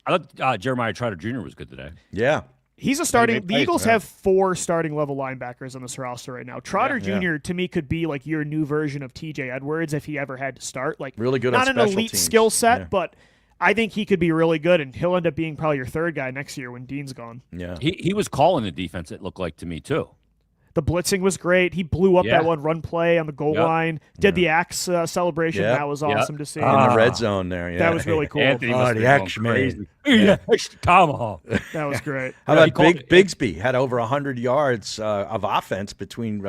I thought Jeremiah Trotter Jr. was good today. Yeah. He's a starting. made The plays, Eagles yeah. have 4 starting level linebackers on this roster right now. Trotter Yeah. Jr. to me could be like your new version of T.J. Edwards if he ever had to start. Like Really good on not an special elite teams. skill set, Yeah. but I think he could be really good, and he'll end up being probably your 3rd guy next year when Dean's gone. Yeah. He was calling the defense. It looked like to me too. The blitzing was great. He blew up Yeah. that one run play on the goal Yep. line. Did the axe celebration. Yep. That was Yep. awesome to see. In the red zone there. Yeah. That was really cool. Anthony Oh, must have the been going X-Man. crazy. Yeah, tomahawk. That was great. How Yeah, he about called- Bigsby? Had over 100 yards of offense between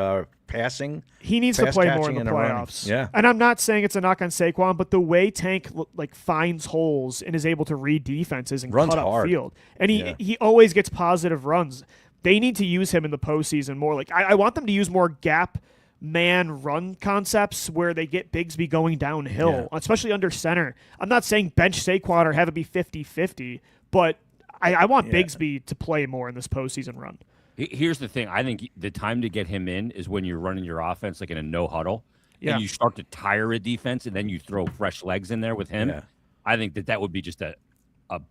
passing. He needs to Pass play more in catching the and a running. playoffs. Yeah. And I'm not saying it's a knock on Saquon, but the way Tank like finds holes and is able to read defenses and Runs cut up hard. field, and Yeah. he always gets positive runs. They need to use him in the postseason more. Like I want them to use more gap man run concepts where they get Bigsby going downhill, especially under center. I'm not saying bench Saquon or have it be 50-50, but I want Bigsby to play more in this postseason run. Here's the thing. I think the time to get him in is when you're running your offense like in a no huddle, Yeah. and you start to tire a defense, and then you throw fresh legs in there with him. Yeah. I think that would be just a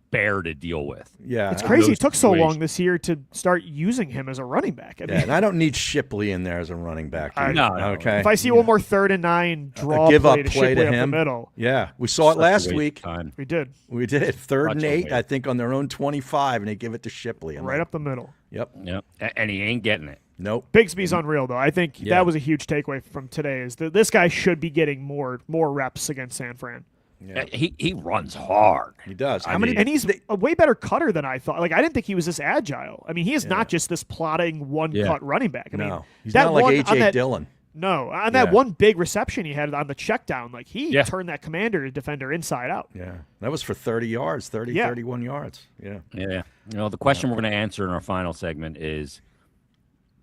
bear to deal with. Yeah. It's crazy. those It took so long situations. this year to start using him as a running back. I Yeah, mean, and I don't need Shipley in there as a running back. I- either. No, no. Okay. if I see one more 3rd and 9 draw give play up to play Shipley to up him. the middle, Yeah, we saw it Such a last waste of week. time. we did We did 3rd and Such a 8, waste. I think, on their own 25, and they give it to Shipley. I'm right like, up the middle. Yep. Yep. And he ain't getting it. Nope. Bigsby's unreal though. I think Yeah. that was a huge takeaway from today. Is that this guy should be getting more reps against San Fran, Yeah. He runs hard. He does. I How many? mean- and he's a way better cutter than I thought. Like I didn't think he was this agile. I mean, he is not just this plotting one Yeah. cut running back. I mean, No, he's that not like one on AJ that- Dillon. No, on that Yeah. one big reception he had on the check down, like he Yeah. turned that commander defender inside out. Yeah, that was for 30 yards, 30, Yeah. 31 yards. Yeah. Yeah. The question we're going to answer in our final segment is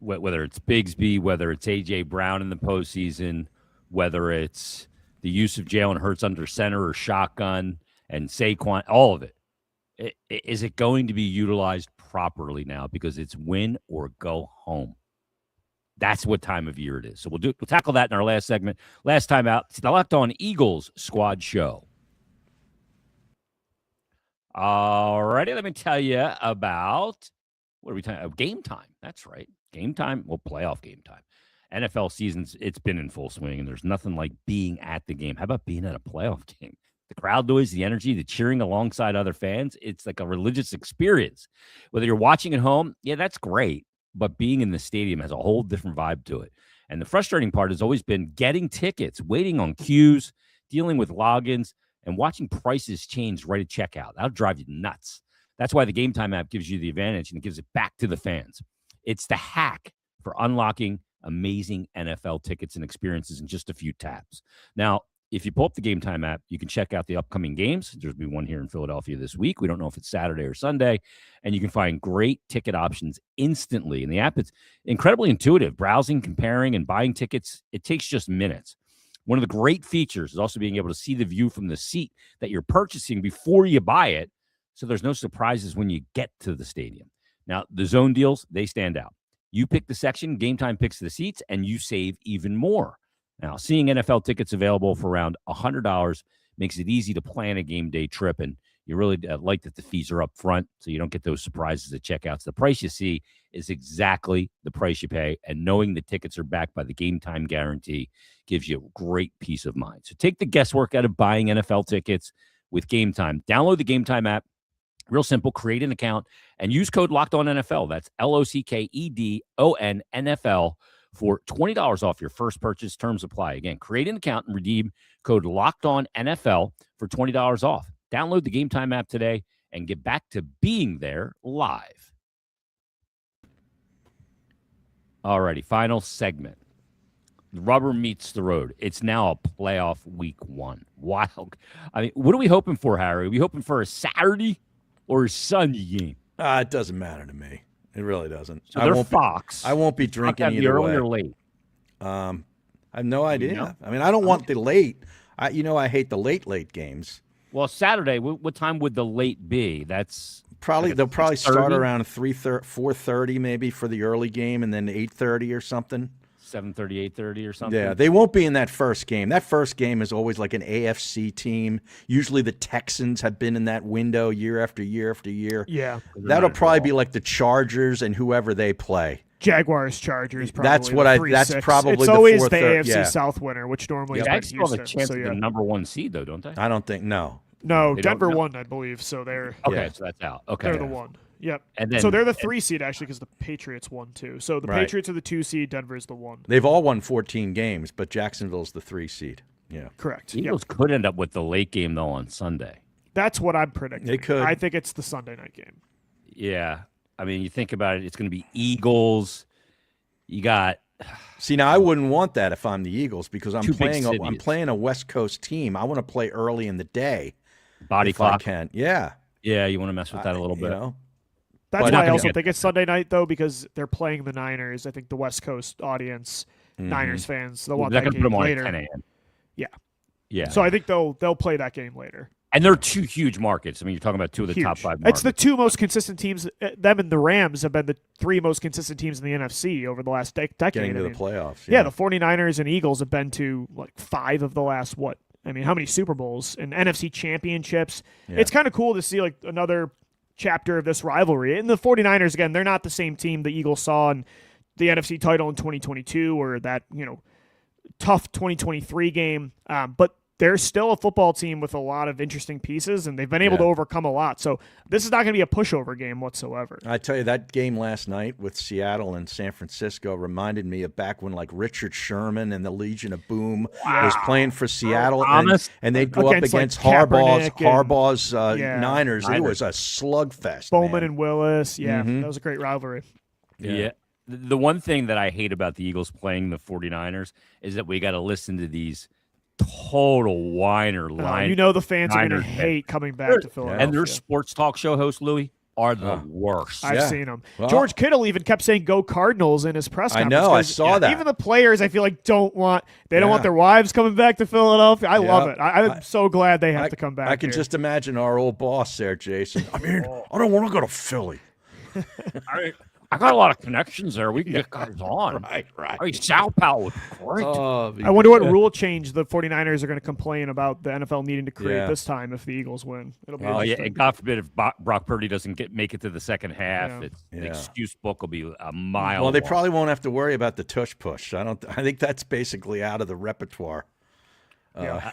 whether it's Bigsby, whether it's A.J. Brown in the postseason, whether it's the use of Jalen Hurts under center or shotgun and Saquon, all of it. Is it going to be utilized properly now? Because it's win or go home. That's what time of year it is. So we'll tackle that in our last segment. Last time out, it's the Locked On Eagles Squad Show. All righty, let me tell you about what are we talking about? Game time. That's right. Game time. Well, playoff game time. NFL season's it's been in full swing, and there's nothing like being at the game. How about being at a playoff game? The crowd noise, the energy, the cheering alongside other fans. It's like a religious experience. Whether you're watching at home, yeah, that's great. But being in the stadium has a whole different vibe to it. And the frustrating part has always been getting tickets, waiting on queues, dealing with logins, and watching prices change right at checkout. That'll drive you nuts. That's why the Game Time app gives you the advantage and it gives it back to the fans. It's the hack for unlocking amazing NFL tickets and experiences in just a few taps. Now, if you pull up the Game Time app, you can check out the upcoming games. There'll be one here in Philadelphia this week. We don't know if it's Saturday or Sunday. And you can find great ticket options instantly. In the app, it's incredibly intuitive. Browsing, comparing, and buying tickets, it takes just minutes. One of the great features is also being able to see the view from the seat that you're purchasing before you buy it, so there's no surprises when you get to the stadium. Now, the zone deals, they stand out. You pick the section, Game Time picks the seats, and you save even more. Now, seeing NFL tickets available for around $100 makes it easy to plan a game day trip, and you really like that the fees are up front so you don't get those surprises at checkouts. The price you see is exactly the price you pay, and knowing the tickets are backed by the Game Time guarantee gives you great peace of mind. So take the guesswork out of buying NFL tickets with Game Time. Download the Game Time app Real simple. Create an account and use code Locked On NFL. That's LOCKEDON NFL for $20 off your first purchase. Terms apply. Again, create an account and redeem code Locked On NFL for $20 off. Download the Game Time app today and get back to being there live. Alrighty, final segment. The rubber meets the road. It's now a playoff week 1. Wild. I mean, what are we hoping for, Harry? Are we hoping for a Saturday or a Sunday game? It doesn't matter to me. It really doesn't. So they're Fox. I won't be drinking Fox either way. early or late? I have no idea. You know? I mean, I don't want the late. I hate the late games. Well, Saturday, what time would the late be? That's Probably they'll probably 6:30? start around 4:30 maybe for the early game, and then 8:30 or something. 7:30, 8:30 or something. Yeah, they won't be in that first game. That first game is always like an AFC team. Usually the Texans have been in that window year after year after year. Yeah. That'll probably be like the Chargers and whoever they play. Jaguars, Chargers. Probably That's the what I- 3-6. that's probably it's the always 4th the or- AFC yeah. South winner, which normally Yeah, is they been still have a Houston. chance So, of yeah. the number 1 seed, though, don't they? I don't think no. No, They don't Denver know. won, I believe. So they're Okay, Yeah. so that's out. Okay. they're the one. Yep. And then, So they're the 3 seed actually because the Patriots won too. So the Right. Patriots are the 2 seed, Denver's the 1. They've all won 14 games, but Jacksonville's the 3 seed. Yeah. Correct. the Yep. Eagles could end up with the late game, though, on Sunday. That's what I'm predicting. They could. I think it's the Sunday night game. Yeah. I mean, you think about it, it's going to be Eagles. You got See, now I wouldn't want that if I'm the Eagles because I'm Two big playing. I'm cities. playing a West Coast team. I want to play early in the day body if I clock. can. Yeah, Yeah, you want to mess with that a little You bit. know? That's But- why Not I gonna also get think it's that. Sunday night though because they're playing the Niners. I think the West Coast audience, Mm-hmm. Niners fans, they'll They're want not that going to put game them on later. at 10 a.m. Yeah. Yeah. So I think they'll play that game later. And they're 2 huge markets. I mean, you're talking about 2 of the Huge. top 5 It's markets. the 2 most consistent teams. Them and the Rams have been the 3 most consistent teams in the NFC over the last decade. Getting to I the mean, playoffs. yeah, the 49ers and Eagles have been to like 5 of the last how many Super Bowls and NFC championships. Yeah. It's kind of cool to see like another chapter of this rivalry. And the 49ers, again, they're not the same team the Eagles saw in the NFC title in 2022 or that, tough 2023 game. But they're still a football team with a lot of interesting pieces, and they've been able to overcome a lot. So this is not going to be a pushover game whatsoever. I tell you, that game last night with Seattle and San Francisco reminded me of back when like Richard Sherman and the Legion of Boom was playing for Seattle, Thomas. and they'd go up Against, like, against Harbaugh's yeah. Niners. It Niners. was a slugfest. Bowman man. and Willis, yeah, Mhm. that was a great rivalry. Yeah. The one thing that I hate about the Eagles playing the 49ers is that we got to listen to these total whiner line. The fans are going to Niners. hate coming back to Philadelphia. And their sports talk show hosts, Louis, are the worst. I've Yeah. seen them. Well- George Kittle even kept saying "Go Cardinals" in his press I conference. know, I 'cause saw that. Even the players, I feel like, don't want Yeah. their wives coming back to Philadelphia. I love Yeah. it. I'm so glad they have to come back. I can here. just imagine our old boss there, Jason. I mean, I don't want to go to Philly. I got a lot of connections there. We can get guys on. Right. I mean, Sal Powell would be great. I wonder what rule change the 49ers are going to complain about the NFL needing to create Yeah. this time if the Eagles win. It'll be Oh yeah, interesting. and God forbid if Brock Purdy doesn't make it to the second half, Yeah. the Yeah. excuse book will be a mile. Well, they long. probably won't have to worry about the tush push. I think that's basically out of the repertoire. Well,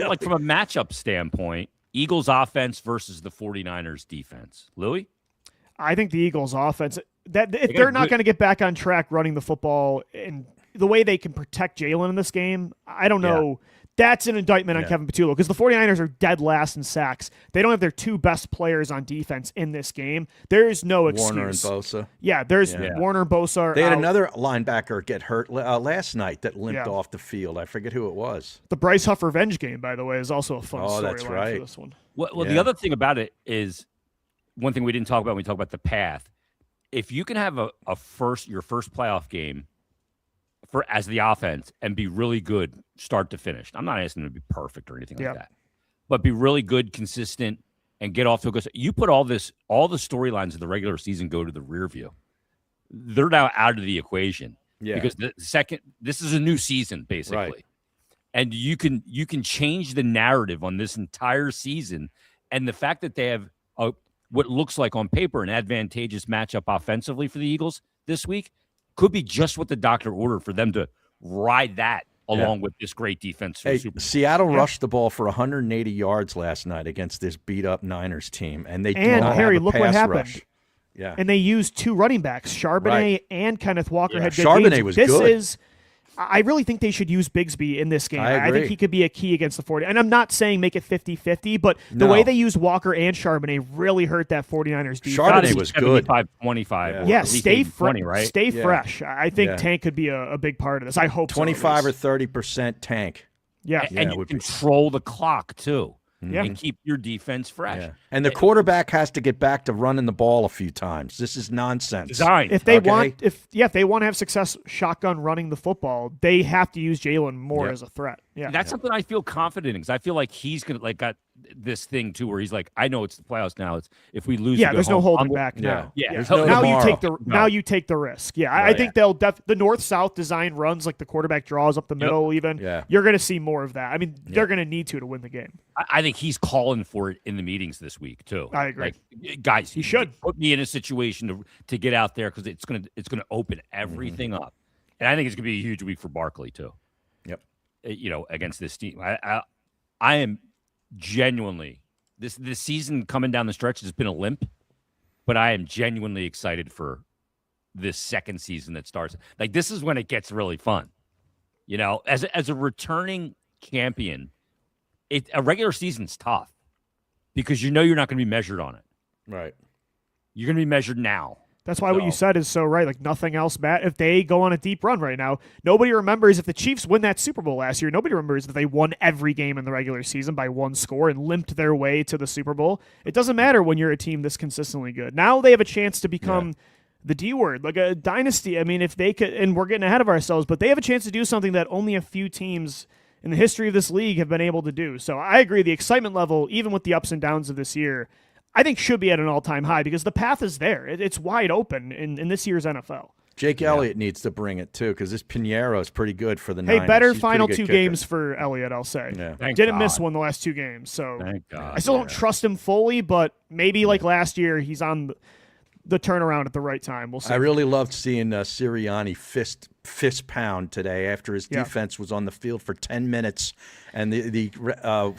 like from a matchup standpoint, Eagles offense versus the 49ers defense. Louis? I think the Eagles' offense that if got they're not good- going to get back on track running the football and the way they can protect Jalen in this game, I don't know. That's an indictment on Yeah. Kevin Patullo because the 49ers are dead last in sacks. They don't have their 2 best players on defense in this game. There is no excuse. Warner and Bosa. Yeah, there's Yeah. Warner and Bosa. Are They had out. another linebacker get hurt last night that limped Yeah. off the field. I forget who it was. The Bryce Huff revenge game, by the way, is also a fun Oh, that's storyline right. for this one. Well, the Yeah. other thing about it is one thing we didn't talk about when we talk about the path. If you can have your first playoff game as the offense and be really good start to finish. I'm not asking them to be perfect or anything Yeah. like that, but be really good, consistent, and get off to a good start. You put all the storylines of the regular season go to the rear view. They're now out of the equation because this is a new season basically. Right. And you can change the narrative on this entire season. And the fact that they have what looks like on paper an advantageous matchup offensively for the Eagles this week could be just what the doctor ordered for them to ride that along with this great defense. For the Hey, Super Bowl. Seattle rushed the ball for 180 yards last night against this beat-up Niners team, and they do And, not Harry, have a look what pass happened. rush. Yeah, And they used 2 running backs, Charbonnet Right. and Kenneth Walker Yeah, had good Charbonnet games. was This good. is I really think they should use Bigsby in this game. I I agree. think he could be a key against the 40. And I'm not saying make it 50-50, but the No. way they used Walker and Charbonnet really hurt that 49ers defense. Charbonnet was good. 25. Yeah. or Yeah, at least stay 80-20, right? Stay Yeah. fresh. I think Yeah. Tank could be a big part of this. I hope so, at 25 or least. 30% Tank. Yeah. And it you would be- control the clock too, Yeah. and keep your defense fresh. Yeah. And the quarterback has to get back to running the ball a few times. This is nonsense. Design. If they Okay. want, if they want to have success shotgun running the football, they have to use Jalen more Yep. as a threat. Yeah, That's something I feel confident in because I feel like he's gonna got this thing too where he's like, I know it's the playoffs now. It's if we lose, we go there's no home. holding I'm- back now. Yeah, there's no now tomorrow. you take the No. now you take the risk. Yeah, I Right. think they'll the north south design runs like the quarterback draws up the middle. Even Yeah. you're going to see more of that. I mean, they're going to need to win the game. I think he's calling for it in the meetings this week too. I agree. Like, guys, He should. put me in a situation to get out there because it's gonna open everything up, and I think it's gonna be a huge week for Barkley too. Yep. Against this team, I am genuinely this season coming down the stretch has been a limp, but I am genuinely excited for this second season that starts. Like this is when it gets really fun. As a returning champion, a regular season's tough because you're not going to be measured on it. Right. You're going to be measured now. That's why what you So- said is so right. Like nothing else matters. If they go on a deep run right now, nobody remembers if the Chiefs win that Super Bowl last year. Nobody remembers that they won every game in the regular season by 1 score and limped their way to the Super Bowl. It doesn't matter when you're a team this consistently good. Now they have a chance to become the D word, like a dynasty. I mean, if they could, and we're getting ahead of ourselves, but they have a chance to do something that only a few teams in the history of this league have been able to do. So I agree. The excitement level, even with the ups and downs of this year, I think should be at an all-time high because the path is there. It's wide open in this year's NFL. Jake Elliott needs to bring it too because this Pinheiro is pretty good for the Hey, Niners. better He's a final pretty 2 good kicker. games for Elliott, I'll say. Yeah. Thank Didn't miss God. one the last 2 games, so Thank God. I still don't trust him fully, but maybe like last year, he's on the turnaround at the right time. We'll see. I really loved seeing Sirianni fist pound today after his Yeah. defense was on the field for 10 minutes and the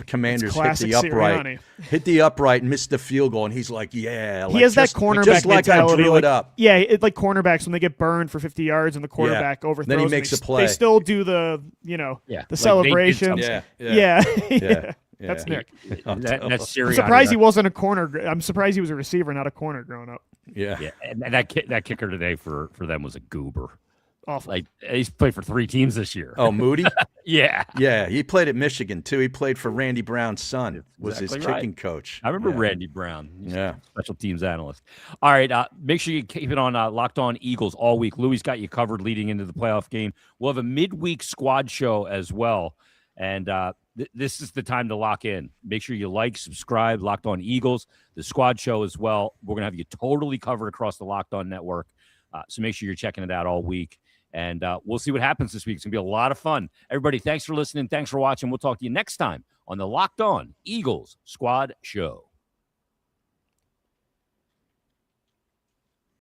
Commanders hit classic the upright, Sirianni. and missed the field goal, and he's like, yeah. He has that cornerback just like I mentality. drew like, it up. Yeah, it's like cornerbacks when they get burned for 50 yards and the quarterback overthrows. Then he them, makes they, a play. They still do the Yeah. the Like they did celebration. something. Yeah. Yeah. That's Nick. That's I'm Sirianni. surprised he wasn't a corner. I'm surprised he was a receiver, not a corner growing up. Yeah. Yeah, and that kicker today for them was a goober. Awful. Like he's played for 3 teams this year. Oh, Moody? Yeah, Yeah, he played at Michigan too. He played for Randy Brown's son. Was his exactly right. kicking coach. I remember Yeah. Randy Brown. He's a Yeah. special teams analyst. All right, make sure you keep it on Locked On Eagles all week. Louis got you covered leading into the playoff game. We'll have a midweek squad show as well, and this is the time to lock in. Make sure you subscribe, Locked On Eagles, the squad show as well. We're gonna have you totally covered across the Locked On network, so make sure you're checking it out all week. And we'll see what happens this week. It's going to be a lot of fun. Everybody, thanks for listening. Thanks for watching. We'll talk to you next time on the Locked On Eagles Squad Show.